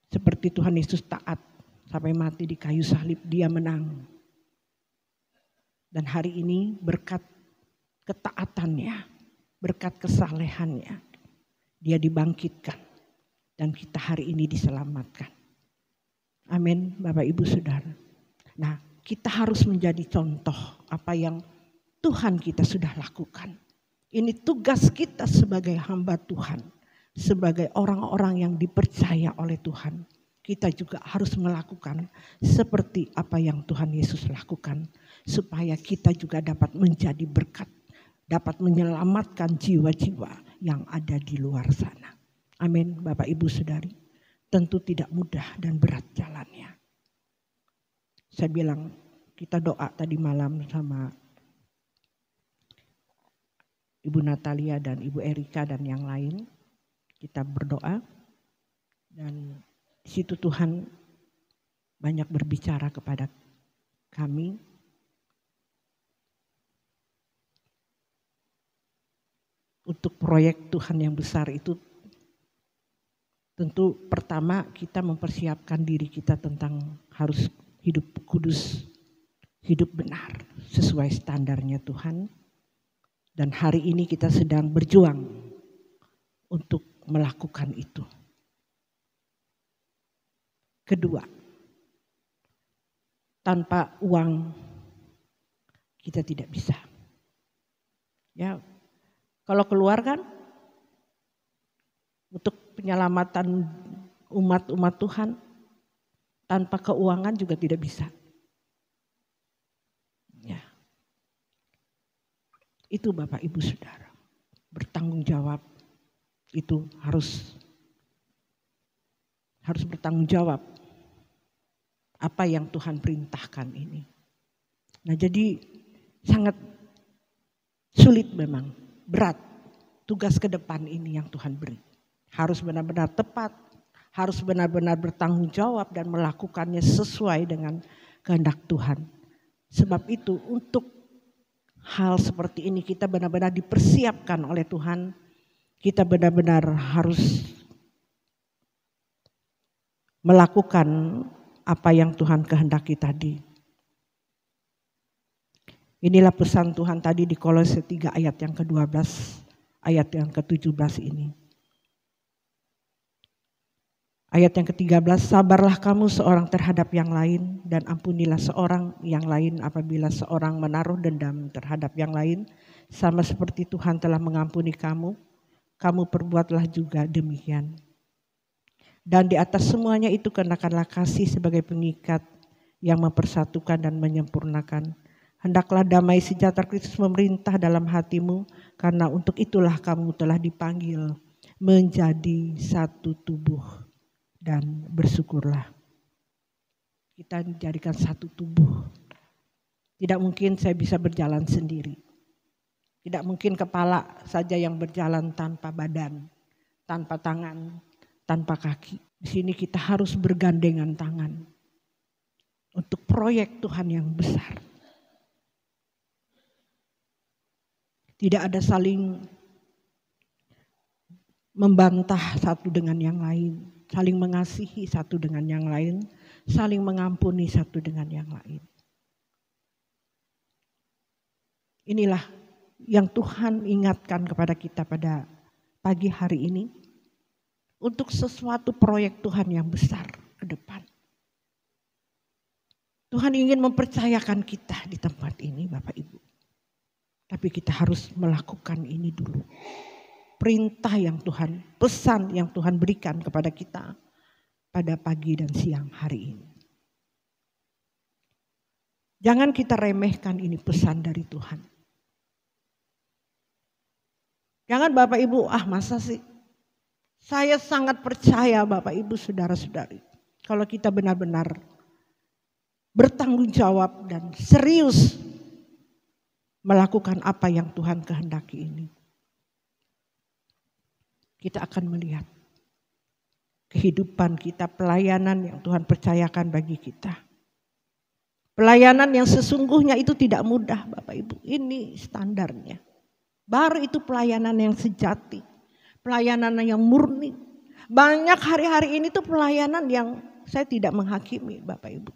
seperti Tuhan Yesus taat sampai mati di kayu salib, dia menang. Dan hari ini berkat ketaatannya, berkat kesalehannya, dia dibangkitkan. Dan kita hari ini diselamatkan. Amin Bapak Ibu Saudara. Nah kita harus menjadi contoh apa yang Tuhan kita sudah lakukan. Ini tugas kita sebagai hamba Tuhan. Sebagai orang-orang yang dipercaya oleh Tuhan. Kita juga harus melakukan seperti apa yang Tuhan Yesus lakukan. Supaya kita juga dapat menjadi berkat. Dapat menyelamatkan jiwa-jiwa yang ada di luar sana. Amin Bapak Ibu Saudari. Tentu tidak mudah dan berat jalannya. Saya bilang kita doa tadi malam sama Ibu Natalia dan Ibu Erika dan yang lain. Kita berdoa dan di situ Tuhan banyak berbicara kepada kami. Untuk proyek Tuhan yang besar itu Tentu pertama kita mempersiapkan diri kita tentang harus hidup kudus, hidup benar sesuai standarnya Tuhan. Dan hari ini kita sedang berjuang untuk melakukan itu. Kedua, tanpa uang kita tidak bisa. Ya, kalau keluar kan untuk penyelamatan umat-umat Tuhan tanpa keuangan juga tidak bisa. Ya. Itu Bapak Ibu Saudara. Bertanggung jawab itu harus bertanggung jawab apa yang Tuhan perintahkan ini. Nah, jadi sangat sulit memang, berat tugas ke depan ini yang Tuhan beri. Harus benar-benar tepat, harus benar-benar bertanggung jawab dan melakukannya sesuai dengan kehendak Tuhan. Sebab itu untuk hal seperti ini kita benar-benar dipersiapkan oleh Tuhan. Kita benar-benar harus melakukan apa yang Tuhan kehendaki tadi. Inilah pesan Tuhan tadi di Kolose 3 ayat yang ke-12, ayat yang ke-17 ini. Ayat yang ke-13, sabarlah kamu seorang terhadap yang lain dan ampunilah seorang yang lain apabila seorang menaruh dendam terhadap yang lain. Sama seperti Tuhan telah mengampuni kamu, kamu perbuatlah juga demikian. Dan di atas semuanya itu kenakanlah kasih sebagai pengikat yang mempersatukan dan menyempurnakan. Hendaklah damai sejahtera Kristus memerintah dalam hatimu, karena untuk itulah kamu telah dipanggil menjadi satu tubuh. Dan bersyukurlah. Kita dijadikan satu tubuh. Tidak mungkin saya bisa berjalan sendiri. Tidak mungkin kepala saja yang berjalan tanpa badan, tanpa tangan, tanpa kaki. Di sini kita harus bergandengan tangan untuk proyek Tuhan yang besar. Tidak ada saling membantah satu dengan yang lain. Saling mengasihi satu dengan yang lain, saling mengampuni satu dengan yang lain. Inilah yang Tuhan ingatkan kepada kita pada pagi hari ini untuk sesuatu proyek Tuhan yang besar ke depan. Tuhan ingin mempercayakan kita di tempat ini, Bapak Ibu. Tapi kita harus melakukan ini dulu. Perintah yang Tuhan, pesan yang Tuhan berikan kepada kita pada pagi dan siang hari ini. Jangan kita remehkan ini pesan dari Tuhan. Jangan Bapak Ibu, masa sih? Saya sangat percaya Bapak Ibu saudara-saudari. Kalau kita benar-benar bertanggung jawab dan serius melakukan apa yang Tuhan kehendaki ini. Kita akan melihat kehidupan kita, pelayanan yang Tuhan percayakan bagi kita. Pelayanan yang sesungguhnya itu tidak mudah Bapak Ibu, ini standarnya. Baru itu pelayanan yang sejati, pelayanan yang murni. Banyak hari-hari ini tuh pelayanan yang saya tidak menghakimi Bapak Ibu.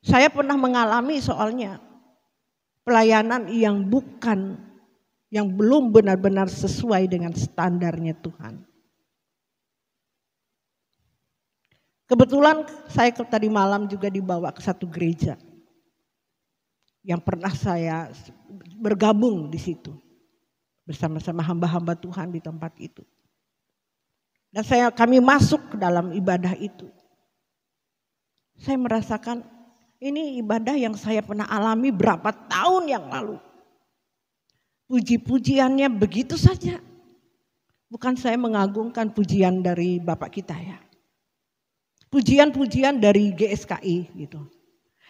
Saya pernah mengalami soalnya pelayanan yang belum benar-benar sesuai dengan standarnya Tuhan. Kebetulan saya tadi malam juga dibawa ke satu gereja yang pernah saya bergabung di situ bersama-sama hamba-hamba Tuhan di tempat itu. Dan kami masuk ke dalam ibadah itu. Saya merasakan ini ibadah yang saya pernah alami berapa tahun yang lalu. Puji-pujiannya begitu saja. Bukan saya mengagungkan pujian dari Bapak kita ya. Pujian-pujian dari GSKI gitu.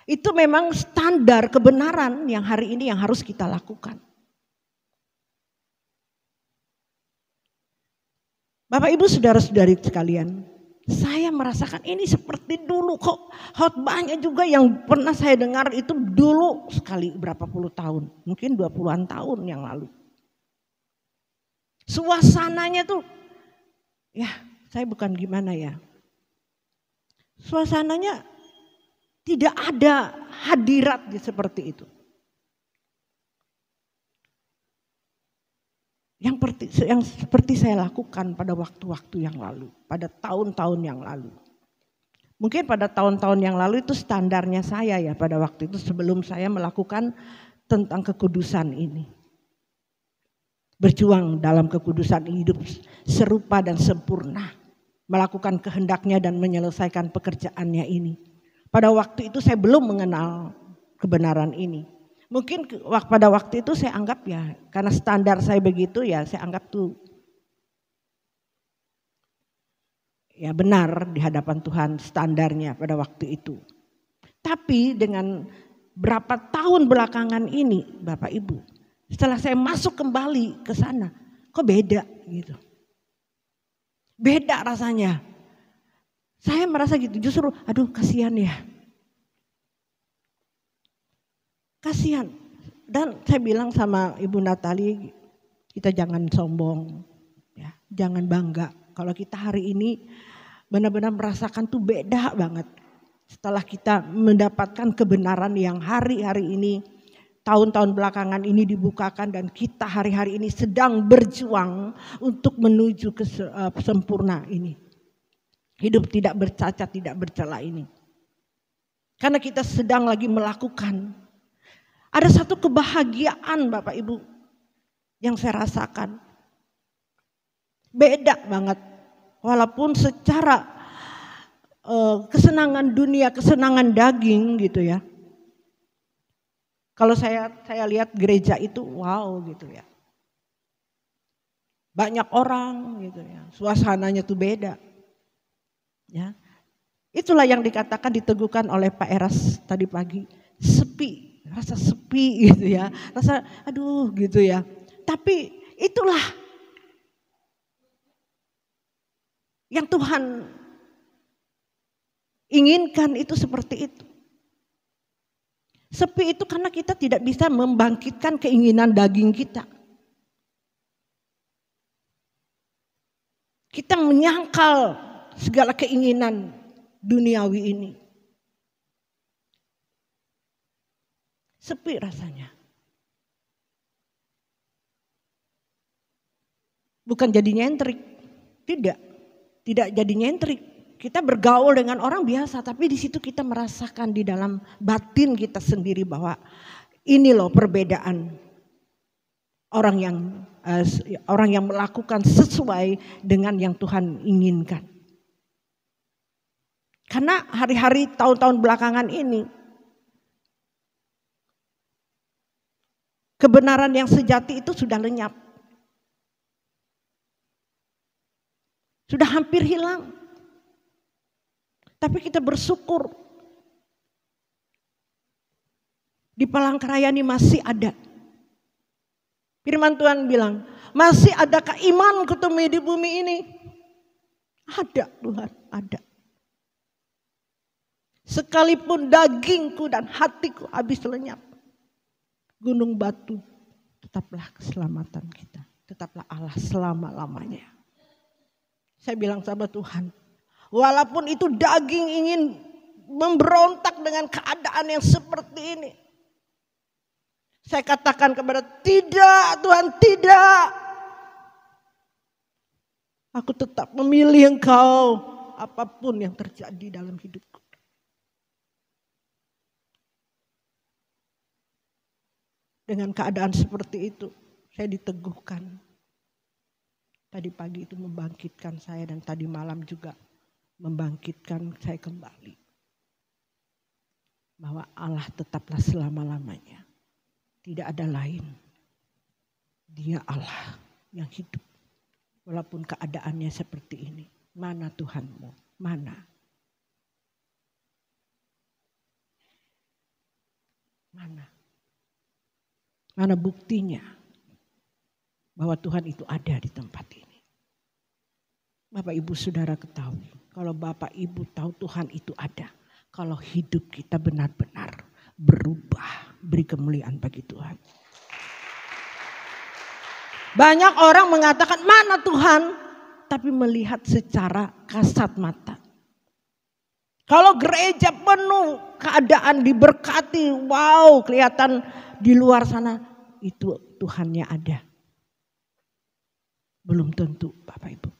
Itu memang standar kebenaran yang hari ini yang harus kita lakukan. Bapak Ibu saudara-saudari sekalian, saya merasakan ini seperti dulu kok. Khotbahnya juga yang pernah saya dengar itu dulu sekali berapa puluh tahun. Mungkin 20-an tahun yang lalu. Suasananya tuh, ya saya bukan gimana ya. Suasananya tidak ada hadirat seperti itu. Yang seperti saya lakukan pada waktu-waktu yang lalu, pada tahun-tahun yang lalu. Mungkin pada tahun-tahun yang lalu itu standarnya saya ya pada waktu itu sebelum saya melakukan tentang kekudusan ini. Berjuang dalam kekudusan hidup serupa dan sempurna. Melakukan kehendaknya dan menyelesaikan pekerjaannya ini. Pada waktu itu saya belum mengenal kebenaran ini. Mungkin pada waktu itu saya anggap ya, karena standar saya begitu ya saya anggap tuh ya benar di hadapan Tuhan standarnya pada waktu itu. Tapi dengan berapa tahun belakangan ini Bapak Ibu, setelah saya masuk kembali ke sana, kok beda gitu. Beda rasanya. Saya merasa gitu, justru aduh kasihan ya. Kasihan. Dan saya bilang sama Ibu Natali, kita jangan sombong, ya, jangan bangga. Kalau kita hari ini benar-benar merasakan tuh beda banget. Setelah kita mendapatkan kebenaran yang hari-hari ini, tahun-tahun belakangan ini dibukakan dan kita hari-hari ini sedang berjuang untuk menuju ke sempurna ini. Hidup tidak bercacat, tidak bercela ini. Karena kita sedang lagi melakukan. Ada satu kebahagiaan Bapak Ibu yang saya rasakan. Beda banget. Walaupun secara kesenangan dunia, kesenangan daging gitu ya. Kalau saya lihat gereja itu wow gitu ya. Banyak orang gitu ya. Suasananya tuh beda. Ya. Itulah yang dikatakan diteguhkan oleh Pak Eras tadi pagi. Sepi. Rasa sepi gitu ya, rasa aduh gitu ya. Tapi itulah yang Tuhan inginkan itu seperti itu. Sepi itu karena kita tidak bisa membangkitkan keinginan daging kita. Kita menyangkal segala keinginan duniawi ini. Sepi rasanya. Bukan jadi nyentrik. Tidak jadi nyentrik. Kita bergaul dengan orang biasa, tapi di situ kita merasakan di dalam batin kita sendiri bahwa ini loh perbedaan orang yang melakukan sesuai dengan yang Tuhan inginkan. Karena hari-hari tahun-tahun belakangan ini kebenaran yang sejati itu sudah lenyap. Sudah hampir hilang. Tapi kita bersyukur. Di Palangkaraya ini masih ada. Firman Tuhan bilang, masih adakah iman ketemu di bumi ini? Ada Tuhan, ada. Sekalipun dagingku dan hatiku habis lenyap. Gunung batu, tetaplah keselamatan kita. Tetaplah Allah selama-lamanya. Saya bilang sama Tuhan, walaupun itu daging ingin memberontak dengan keadaan yang seperti ini. Saya katakan kepada tidak Tuhan, tidak. Aku tetap memilih Engkau apapun yang terjadi dalam hidupku. Dengan keadaan seperti itu, saya diteguhkan. Tadi pagi itu membangkitkan saya dan tadi malam juga membangkitkan saya kembali. Bahwa Allah tetaplah selama-lamanya. Tidak ada lain. Dia Allah yang hidup. Walaupun keadaannya seperti ini. Mana Tuhanmu? Mana? Mana? Mana buktinya bahwa Tuhan itu ada di tempat ini. Bapak Ibu Saudara ketahui, kalau Bapak Ibu tahu Tuhan itu ada. Kalau hidup kita benar-benar berubah, beri kemuliaan bagi Tuhan. Banyak orang mengatakan mana Tuhan, tapi melihat secara kasat mata. Kalau gereja penuh, keadaan diberkati, wow, kelihatan di luar sana itu Tuhannya ada. Belum tentu, Bapak Ibu.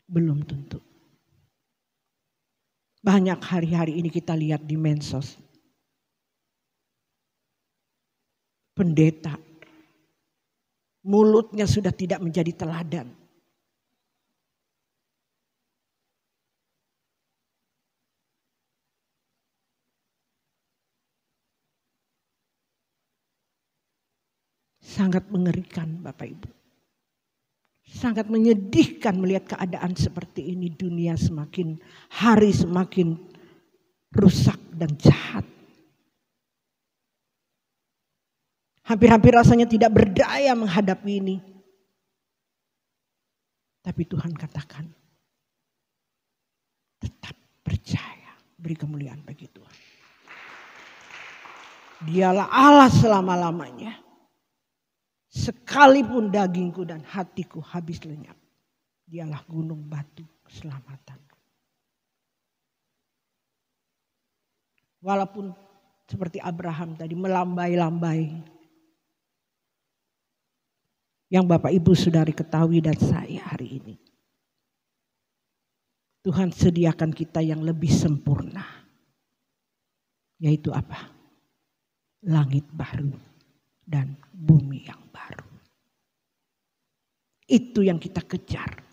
Belum tentu. Banyak hari-hari ini kita lihat di medsos. Pendeta, mulutnya sudah tidak menjadi teladan. Sangat mengerikan Bapak Ibu. Sangat menyedihkan melihat keadaan seperti ini. Dunia semakin hari semakin rusak dan jahat. Hampir-hampir rasanya tidak berdaya menghadapi ini. Tapi Tuhan katakan, tetap percaya. Beri kemuliaan bagi Tuhan. Dialah Allah selama-lamanya. Sekalipun dagingku dan hatiku habis lenyap. Dialah gunung batu keselamatan. Walaupun seperti Abraham tadi melambai-lambai. Yang Bapak Ibu Saudari ketahui dan saya hari ini. Tuhan sediakan kita yang lebih sempurna. Yaitu apa? Langit baru dan bumi yang baru. Itu yang kita kejar.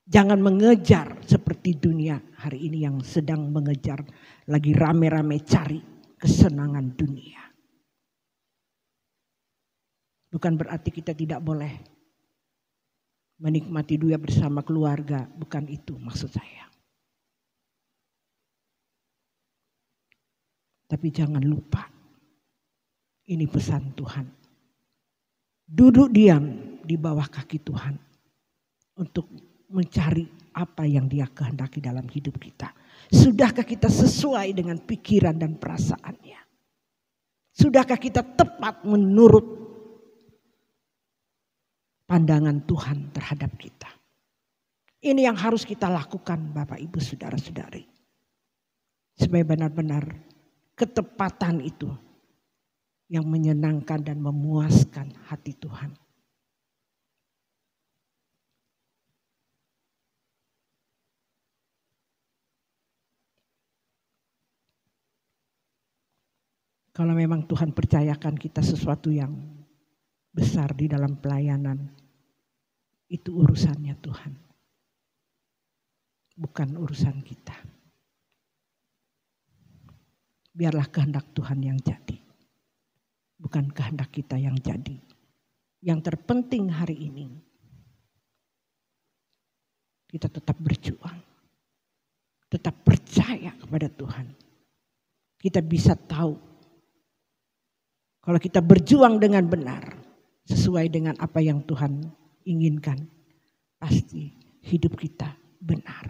Jangan mengejar seperti dunia hari ini yang sedang mengejar. Lagi rame-rame cari kesenangan dunia. Bukan berarti kita tidak boleh menikmati dunia bersama keluarga. Bukan itu maksud saya. Tapi jangan lupa. Ini pesan Tuhan. Duduk diam di bawah kaki Tuhan. Untuk mencari apa yang Dia kehendaki dalam hidup kita. Sudahkah kita sesuai dengan pikiran dan perasaannya? Sudahkah kita tepat menurut pandangan Tuhan terhadap kita? Ini yang harus kita lakukan Bapak Ibu Saudara-saudari. Supaya benar-benar ketepatan itu yang menyenangkan dan memuaskan hati Tuhan. Kalau memang Tuhan percayakan kita sesuatu yang besar di dalam pelayanan, itu urusannya Tuhan. Bukan urusan kita. Biarlah kehendak Tuhan yang jadi. Bukan kehendak kita yang jadi. Yang terpenting hari ini, kita tetap berjuang. Tetap percaya kepada Tuhan. Kita bisa tahu kalau kita berjuang dengan benar, sesuai dengan apa yang Tuhan inginkan, pasti hidup kita benar.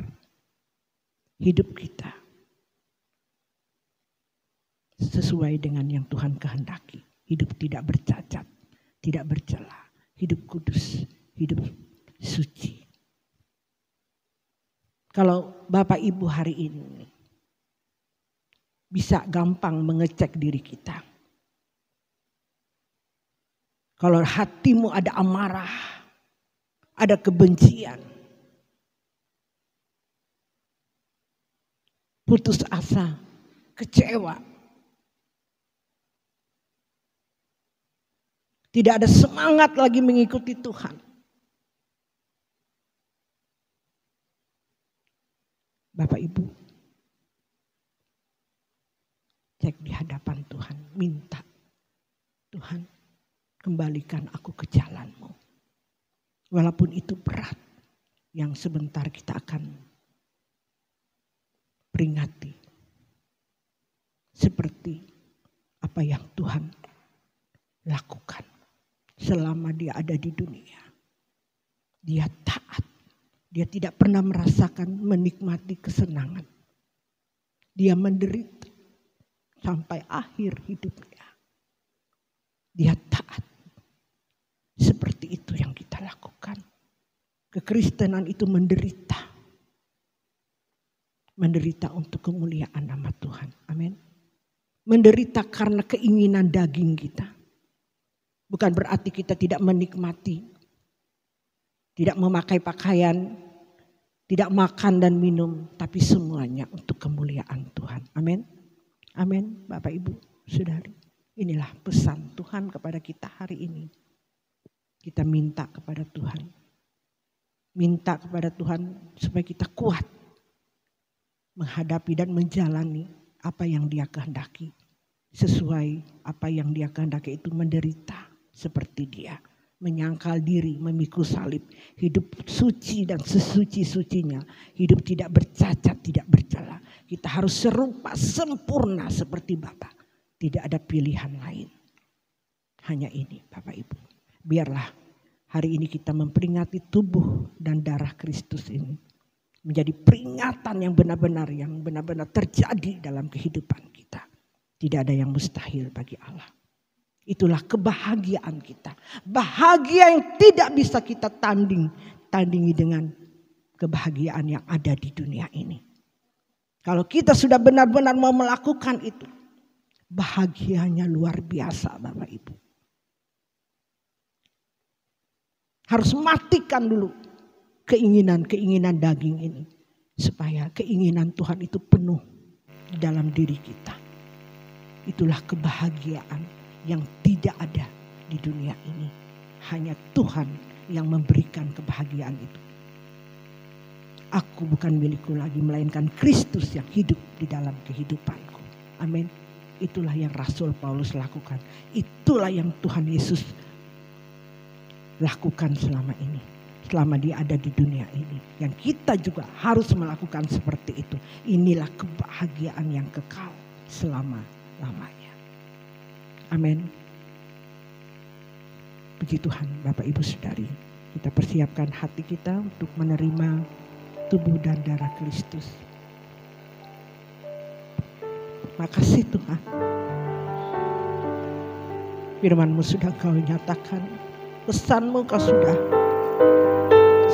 Hidup kita sesuai dengan yang Tuhan kehendaki. Hidup tidak bercacat, tidak bercela. Hidup kudus, hidup suci. Kalau Bapak Ibu hari ini bisa gampang mengecek diri kita. Kalau hatimu ada amarah, ada kebencian, putus asa, kecewa, tidak ada semangat lagi mengikuti Tuhan. Bapak Ibu, cek di hadapan Tuhan, minta Tuhan, kembalikan aku ke jalan-Mu. Walaupun itu berat, yang sebentar kita akan peringati. Seperti apa yang Tuhan lakukan selama Dia ada di dunia. Dia taat. Dia tidak pernah merasakan menikmati kesenangan. Dia menderita sampai akhir hidupnya. Dia taat. Seperti itu yang kita lakukan. Kekristenan itu menderita. Menderita untuk kemuliaan nama Tuhan. Amin. Menderita karena keinginan daging kita. Bukan berarti kita tidak menikmati. Tidak memakai pakaian. Tidak makan dan minum. Tapi semuanya untuk kemuliaan Tuhan. Amin. Amin. Bapak, Ibu, Saudari. Inilah pesan Tuhan kepada kita hari ini. Kita minta kepada Tuhan. Minta kepada Tuhan supaya kita kuat. Menghadapi dan menjalani apa yang Dia kehendaki. Sesuai apa yang Dia kehendaki itu menderita seperti Dia. Menyangkal diri, memikul salib. Hidup suci dan sesuci-sucinya. Hidup tidak bercacat, tidak bercela. Kita harus serupa, sempurna seperti Bapa. Tidak ada pilihan lain. Hanya ini Bapak Ibu. Biarlah hari ini kita memperingati tubuh dan darah Kristus ini. Menjadi peringatan yang benar-benar terjadi dalam kehidupan kita. Tidak ada yang mustahil bagi Allah. Itulah kebahagiaan kita. Bahagia yang tidak bisa kita tandingi dengan kebahagiaan yang ada di dunia ini. Kalau kita sudah benar-benar mau melakukan itu, bahagianya luar biasa Bapak Ibu. Harus matikan dulu keinginan daging ini. Supaya keinginan Tuhan itu penuh di dalam diri kita. Itulah kebahagiaan yang tidak ada di dunia ini. Hanya Tuhan yang memberikan kebahagiaan itu. Aku bukan milikku lagi, melainkan Kristus yang hidup di dalam kehidupanku. Amin. Itulah yang Rasul Paulus lakukan. Itulah yang Tuhan Yesus lakukan selama ini. Selama Dia ada di dunia ini. Yang kita juga harus melakukan seperti itu. Inilah kebahagiaan yang kekal selama-lamanya. Amin. Puji Tuhan Bapak Ibu Saudari. Kita persiapkan hati kita untuk menerima tubuh dan darah Kristus. Makasih Tuhan. Firman-Mu sudah Kau nyatakan. Pesan-Mu Kau sudah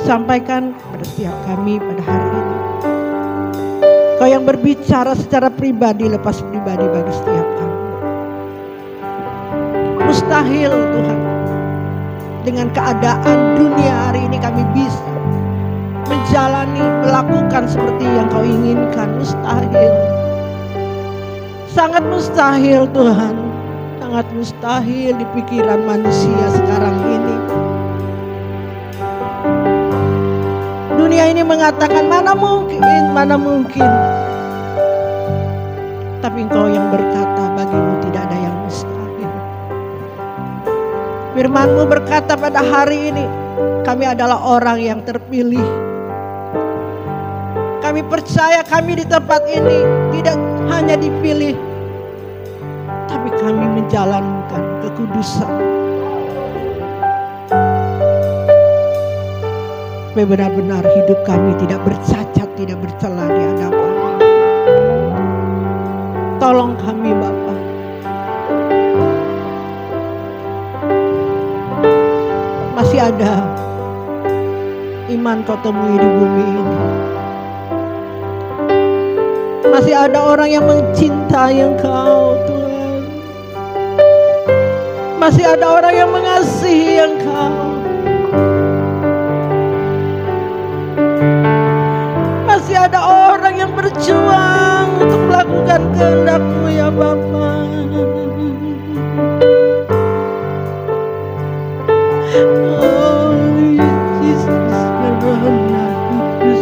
sampaikan kepada setiap kami pada hari ini. Kau yang berbicara secara pribadi, lepas pribadi bagi setiap kami. Mustahil Tuhan. Dengan keadaan dunia hari ini kami bisa menjalani, melakukan seperti yang Kau inginkan. Mustahil. Sangat mustahil Tuhan. Sangat mustahil di pikiran manusia sekarang ini. Dunia ini mengatakan mana mungkin, mana mungkin. Tapi Engkau yang berkata bagimu tidak ada yang mustahil. Firman-Mu berkata pada hari ini, kami adalah orang yang terpilih. Kami percaya kami di tempat ini tidak hanya dipilih, tapi kami menjalankan kekudusan. Benar-benar hidup kami tidak bercacat, tidak bercela di hadapan-Mu. Tolong kami Bapa. Masih ada iman Kau temui di bumi ini. Masih ada orang yang mencintai Engkau Tuhan. Masih ada orang yang mengasihi Engkau. Masih ada orang yang berjuang untuk melakukan kehendak-Mu ya Bapa. Oh Yesus, Roh Kudus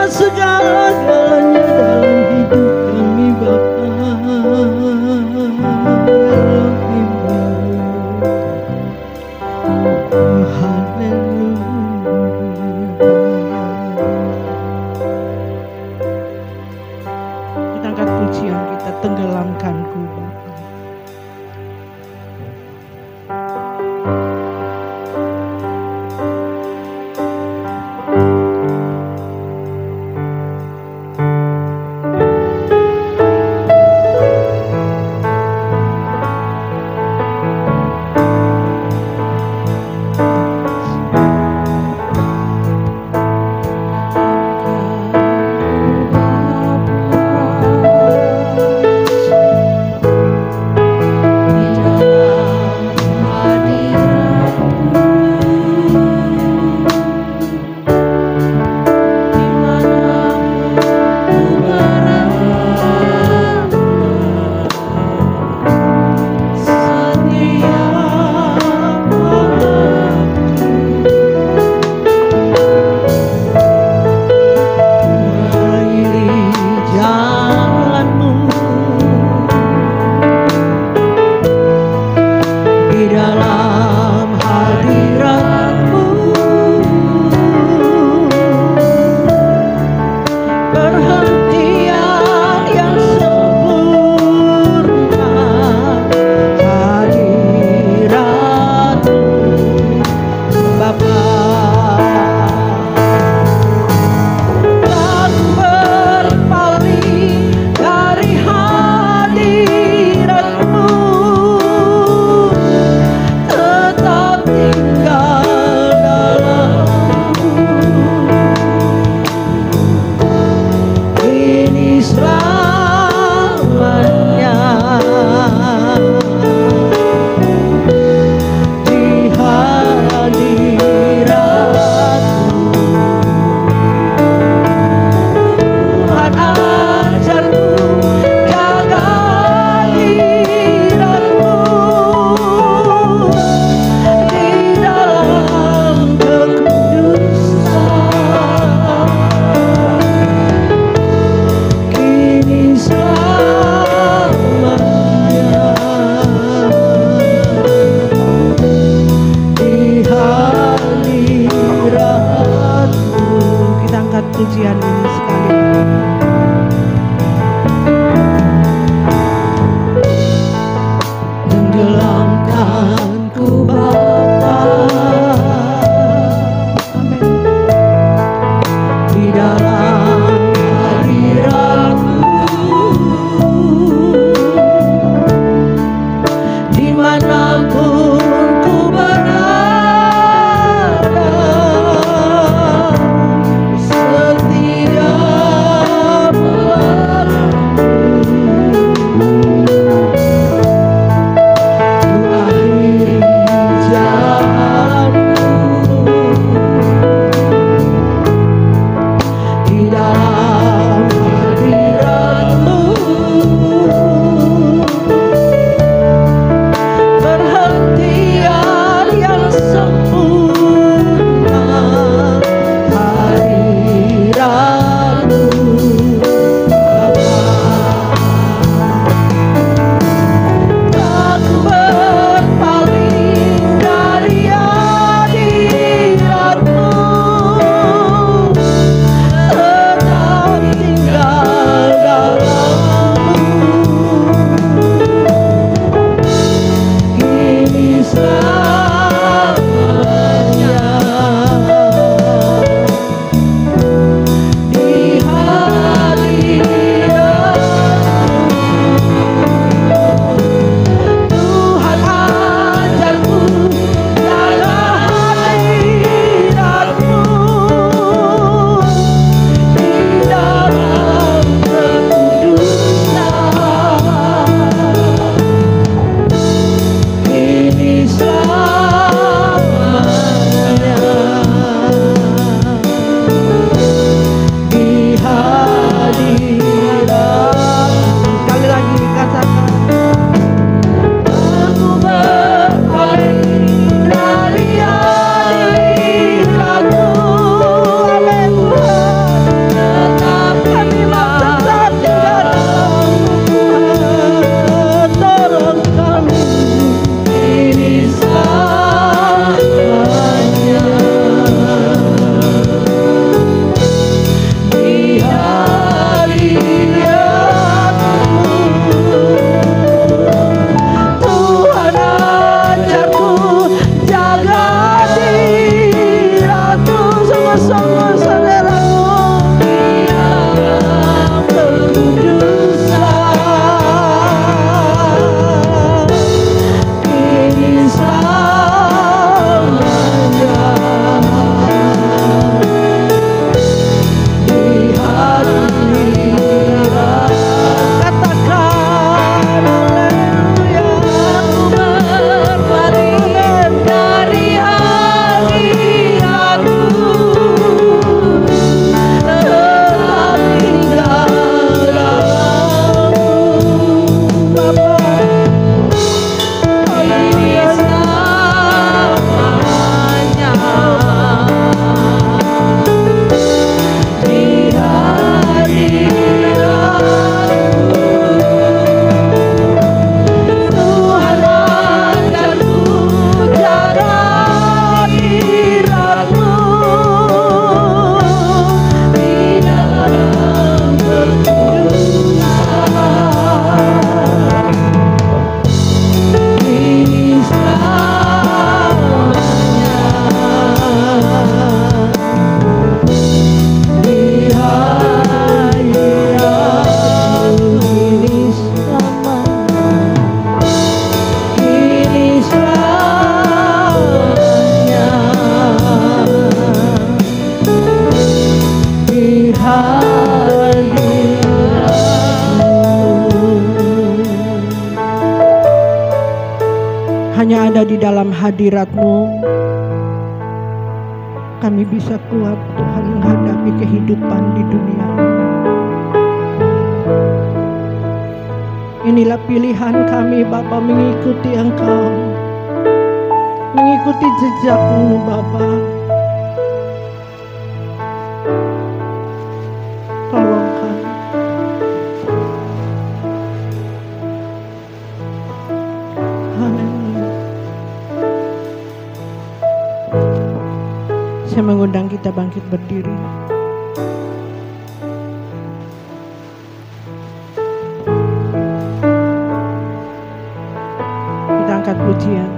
segala-galanya dalam hidup kami Bapa. Kita angkat pujian, kita tenggelamkan Ku Bapa. Pujian ini sekali. Tenggelamkan ku Bapa di dalam hadirat-Mu, dimanapun ku berada. Di Hanya ada di dalam hadirat-Mu kami bisa kuat Tuhan menghadapi kehidupan di dunia ini. Inilah pilihan kami Bapa, mengikuti Engkau, mengikuti jejak-Mu Bapa. Tolong kami. Amin. Saya mengundang kita bangkit berdiri. Kita angkat pujian.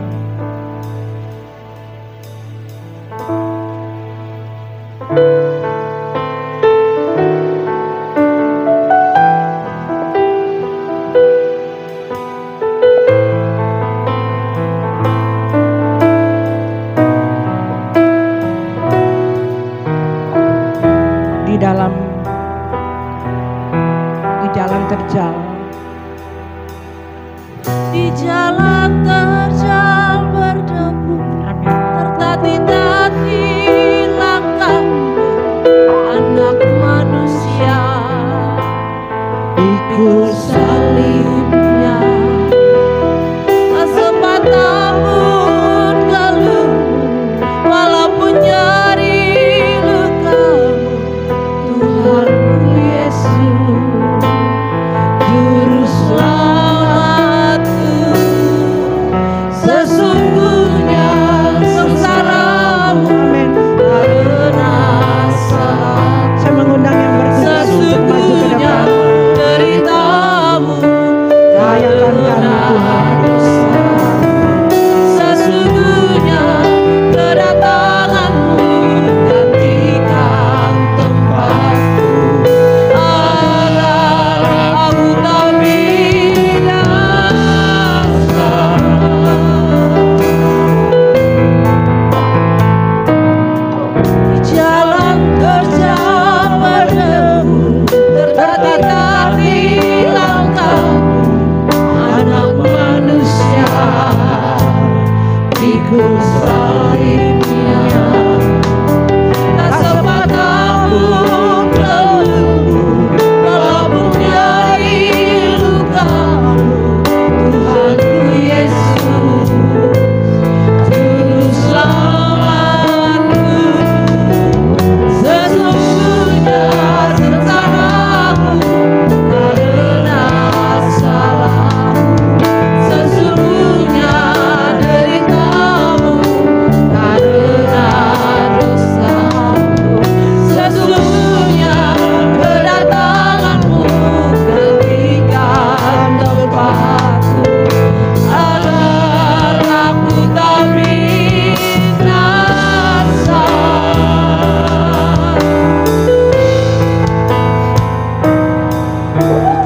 Di jalan terjal. Di jalan terjal berdebu, tertatih-tatih langkahmu, anak manusia. Ikut salibnya, tak sepatah pun kalungmu, walaupun nyeri lukamu, Tuhanku Yesus, Juru Selamatku. Sesungguhnya sengsaramu karena salah. Saya mengundang yang bersedia untuk maju ke depan. Deritamu Layakan kami Tuhan. sesungguhnya kedatanganmu gantikan tempatku, agar aku tak binasa. Di jalan terjal berdebu, tertatih-tatih langkahmu, anak manusia. Pikul salibnya, tak sepatah pun kalungmu, walaupun nyeri lukamu, Tuhanku Yesus, Juru Selamatku. Sesungguhnya sengsaramu karena salahmu, sesungguhnya deritamu karena dosamu, sesungguhnya kedatanganmu gantikan tempatku, agar aku tak binasa.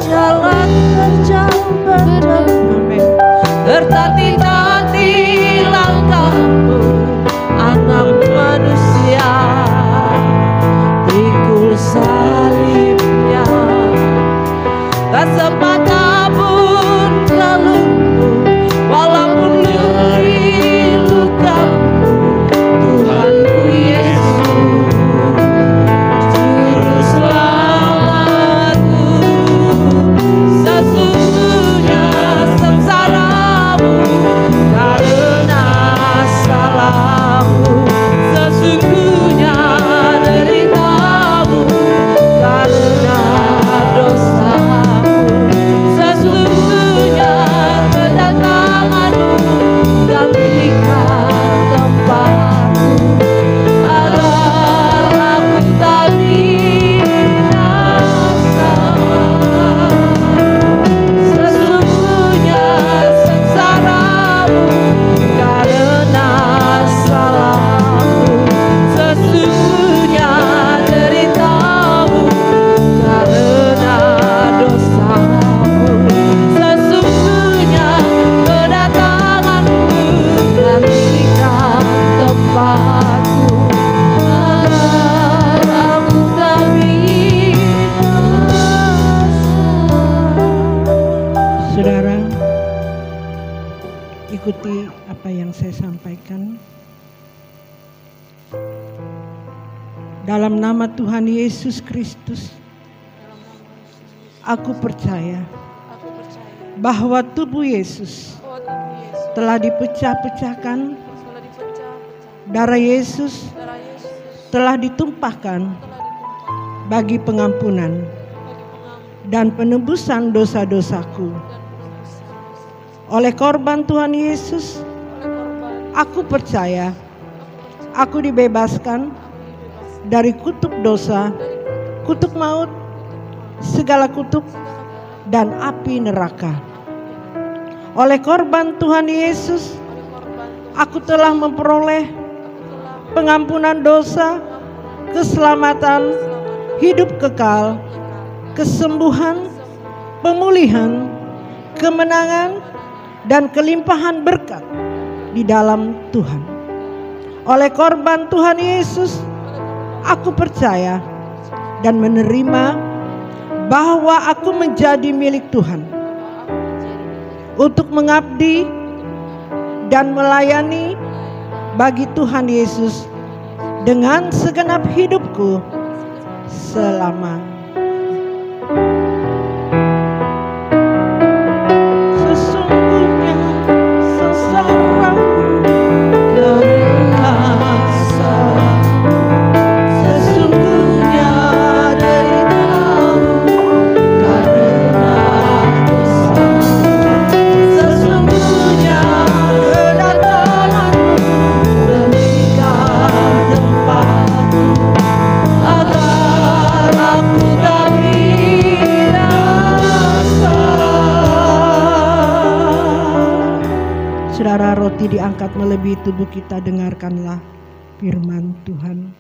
Jalan terjal berdebu, tertatih-tatih langkahmu, anak manusia. Pikul salibnya, tak sepatah pun kalungmu, walaupun nyeri lukamu, Tuhanku Yesus, Juru Selamatku. Sesungguhnya sengsaramu karena salahmu, sesungguhnya deritamu karena bebaskan. Dalam nama Tuhan Yesus Kristus, aku percaya bahwa tubuh Yesus telah dipecah-pecahkan, darah Yesus telah ditumpahkan bagi pengampunan dan penebusan dosa-dosaku. Oleh korban Tuhan Yesus, aku percaya aku dibebaskan dari kutuk dosa, kutuk maut, segala kutuk dan api neraka. Oleh korban Tuhan Yesus, aku telah memperoleh pengampunan dosa, keselamatan, hidup kekal, kesembuhan, pemulihan, kemenangan, dan kelimpahan berkat di dalam Tuhan. Oleh korban Tuhan Yesus, aku percaya dan menerima bahwa aku menjadi milik Tuhan untuk mengabdi dan melayani bagi Tuhan Yesus dengan segenap hidupku selama. Sesungguhnya sengsaramu karena salahmu, sesungguhnya deritamu karena dosamu, sesungguhnya kedatanganmu berikan tempatku agar aku tak binasa. Saudara, roti diangkat melebihi tubuh kita, dengarkanlah firman Tuhan.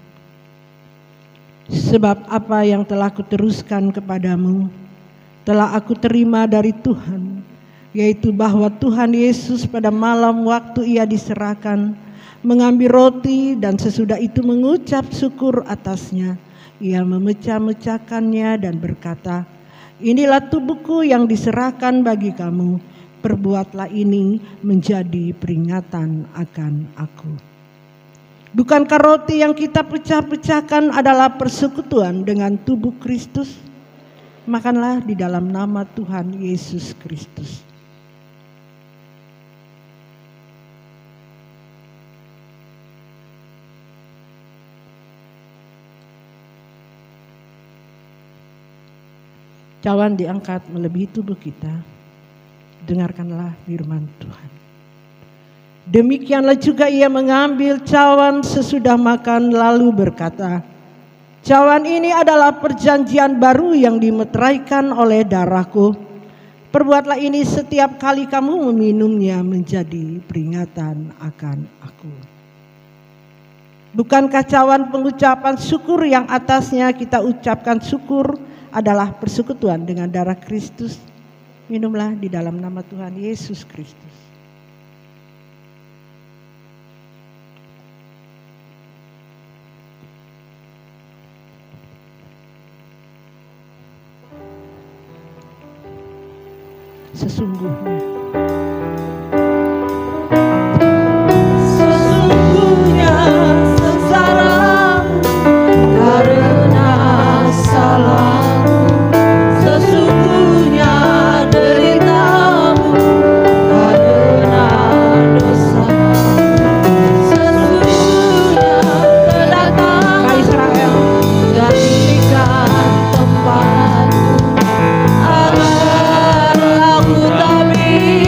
Sebab apa yang telah kuteruskan kepadamu telah aku terima dari Tuhan, yaitu bahwa Tuhan Yesus pada malam waktu ia diserahkan mengambil roti dan sesudah itu mengucap syukur atasnya, ia memecah-mecahkannya dan berkata, "Inilah tubuhku yang diserahkan bagi kamu. Perbuatlah ini menjadi peringatan akan aku." Bukankah roti yang kita pecah-pecahkan adalah persekutuan dengan tubuh Kristus? Makanlah di dalam nama Tuhan Yesus Kristus. Cawan diangkat melebihi tubuh kita. Dengarkanlah firman Tuhan. Demikianlah juga ia mengambil cawan sesudah makan lalu berkata, "Cawan ini adalah perjanjian baru yang dimeteraikan oleh darahku. Perbuatlah ini setiap kali kamu meminumnya menjadi peringatan akan aku." Bukankah cawan pengucapan syukur yang atasnya kita ucapkan syukur adalah persekutuan dengan darah Kristus? Minumlah di dalam nama Tuhan Yesus Kristus. Sesungguhnya sengsaramu karena salahmu, sesungguhnya deritamu karena dosamu, sesungguhnya kedatangan Israel gantikan tempatku agar aku tak binasa.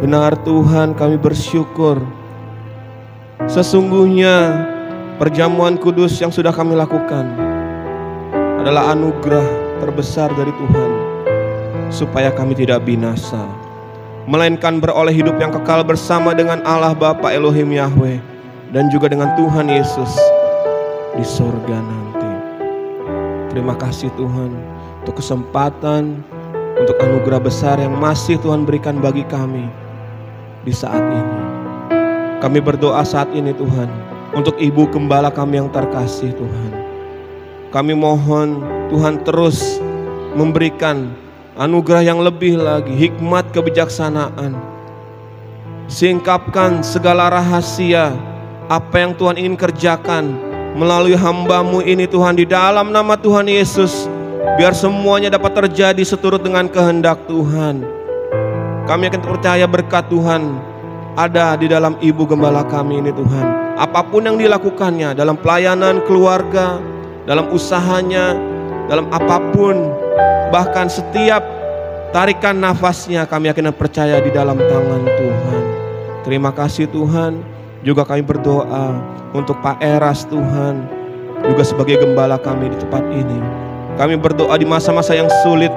Benar Tuhan, kami bersyukur. Sesungguhnya perjamuan kudus yang sudah kami lakukan adalah anugerah terbesar dari Tuhan, supaya kami tidak binasa, melainkan beroleh hidup yang kekal bersama dengan Allah Bapa Elohim Yahweh, dan juga dengan Tuhan Yesus di sorga nanti. Terima kasih Tuhan untuk kesempatan, untuk anugerah besar yang masih Tuhan berikan bagi kami di saat ini. Kami berdoa saat ini Tuhan untuk Ibu Gembala kami yang terkasih Tuhan. Kami mohon Tuhan terus memberikan anugerah yang lebih lagi, hikmat kebijaksanaan. Singkapkan segala rahasia apa yang Tuhan ingin kerjakan melalui hamba-Mu ini Tuhan, di dalam nama Tuhan Yesus. Biar semuanya dapat terjadi seturut dengan kehendak Tuhan. Kami akan percaya berkat Tuhan ada di dalam Ibu Gembala kami ini Tuhan. Apapun yang dilakukannya dalam pelayanan keluarga, dalam usahanya, dalam apapun, bahkan setiap tarikan nafasnya, kami akan percaya di dalam tangan Tuhan. Terima kasih Tuhan. Juga kami berdoa untuk Pak Eras Tuhan, juga sebagai gembala kami di tempat ini. Kami berdoa di masa-masa yang sulit,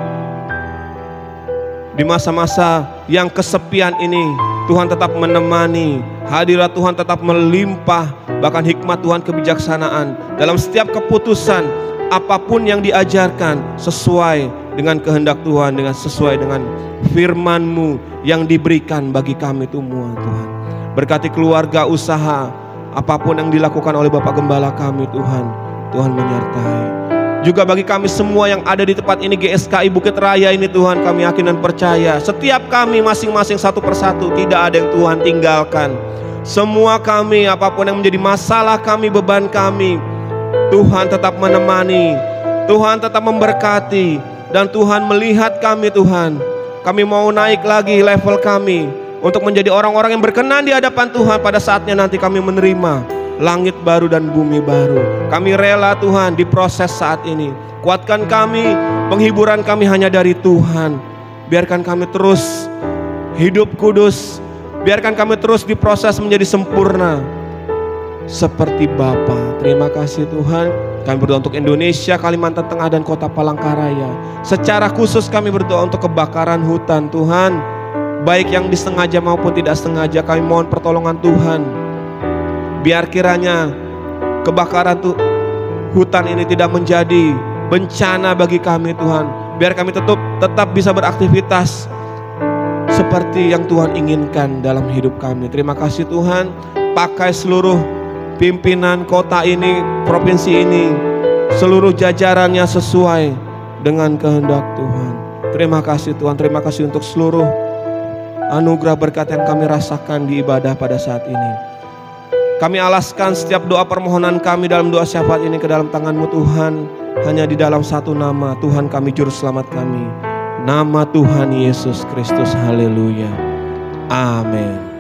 di masa-masa yang kesepian ini, Tuhan tetap menemani, hadirat Tuhan tetap melimpah, bahkan hikmat Tuhan kebijaksanaan dalam setiap keputusan, apapun yang diajarkan sesuai dengan kehendak Tuhan, dengan sesuai dengan firman-Mu yang diberikan bagi kami semua Tuhan. Berkati keluarga, usaha, apapun yang dilakukan oleh Bapak Gembala kami Tuhan, Tuhan menyertai. Juga bagi kami semua yang ada di tempat ini, GSKI Bukit Raya ini Tuhan, kami yakin dan percaya setiap kami masing-masing satu persatu, tidak ada yang Tuhan tinggalkan. Semua kami, apapun yang menjadi masalah kami, beban kami, Tuhan tetap menemani, Tuhan tetap memberkati, dan Tuhan melihat kami Tuhan. Kami mau naik lagi level kami untuk menjadi orang-orang yang berkenan di hadapan Tuhan pada saatnya nanti kami menerima langit baru dan bumi baru. Kami rela Tuhan diproses saat ini. Kuatkan kami, penghiburan kami hanya dari Tuhan. Biarkan kami terus hidup kudus. Biarkan kami terus diproses menjadi sempurna seperti Bapa. Terima kasih Tuhan. Kami berdoa untuk Indonesia, Kalimantan Tengah dan Kota Palangkaraya. Secara khusus kami berdoa untuk kebakaran hutan Tuhan, baik yang disengaja maupun tidak sengaja. Kami mohon pertolongan Tuhan. Biar kiranya kebakaran hutan ini tidak menjadi bencana bagi kami Tuhan. Biar kami tetap bisa beraktivitas seperti yang Tuhan inginkan dalam hidup kami. Terima kasih Tuhan. Pakai seluruh pimpinan kota ini, provinsi ini, seluruh jajarannya sesuai dengan kehendak Tuhan. Terima kasih Tuhan. Terima kasih untuk seluruh anugerah berkat yang kami rasakan di ibadah pada saat ini. Kami alaskan setiap doa permohonan kami dalam doa syafaat ini ke dalam tangan-Mu Tuhan. Hanya di dalam satu nama, Tuhan kami juru selamat kami, nama Tuhan Yesus Kristus. Haleluya. Amin.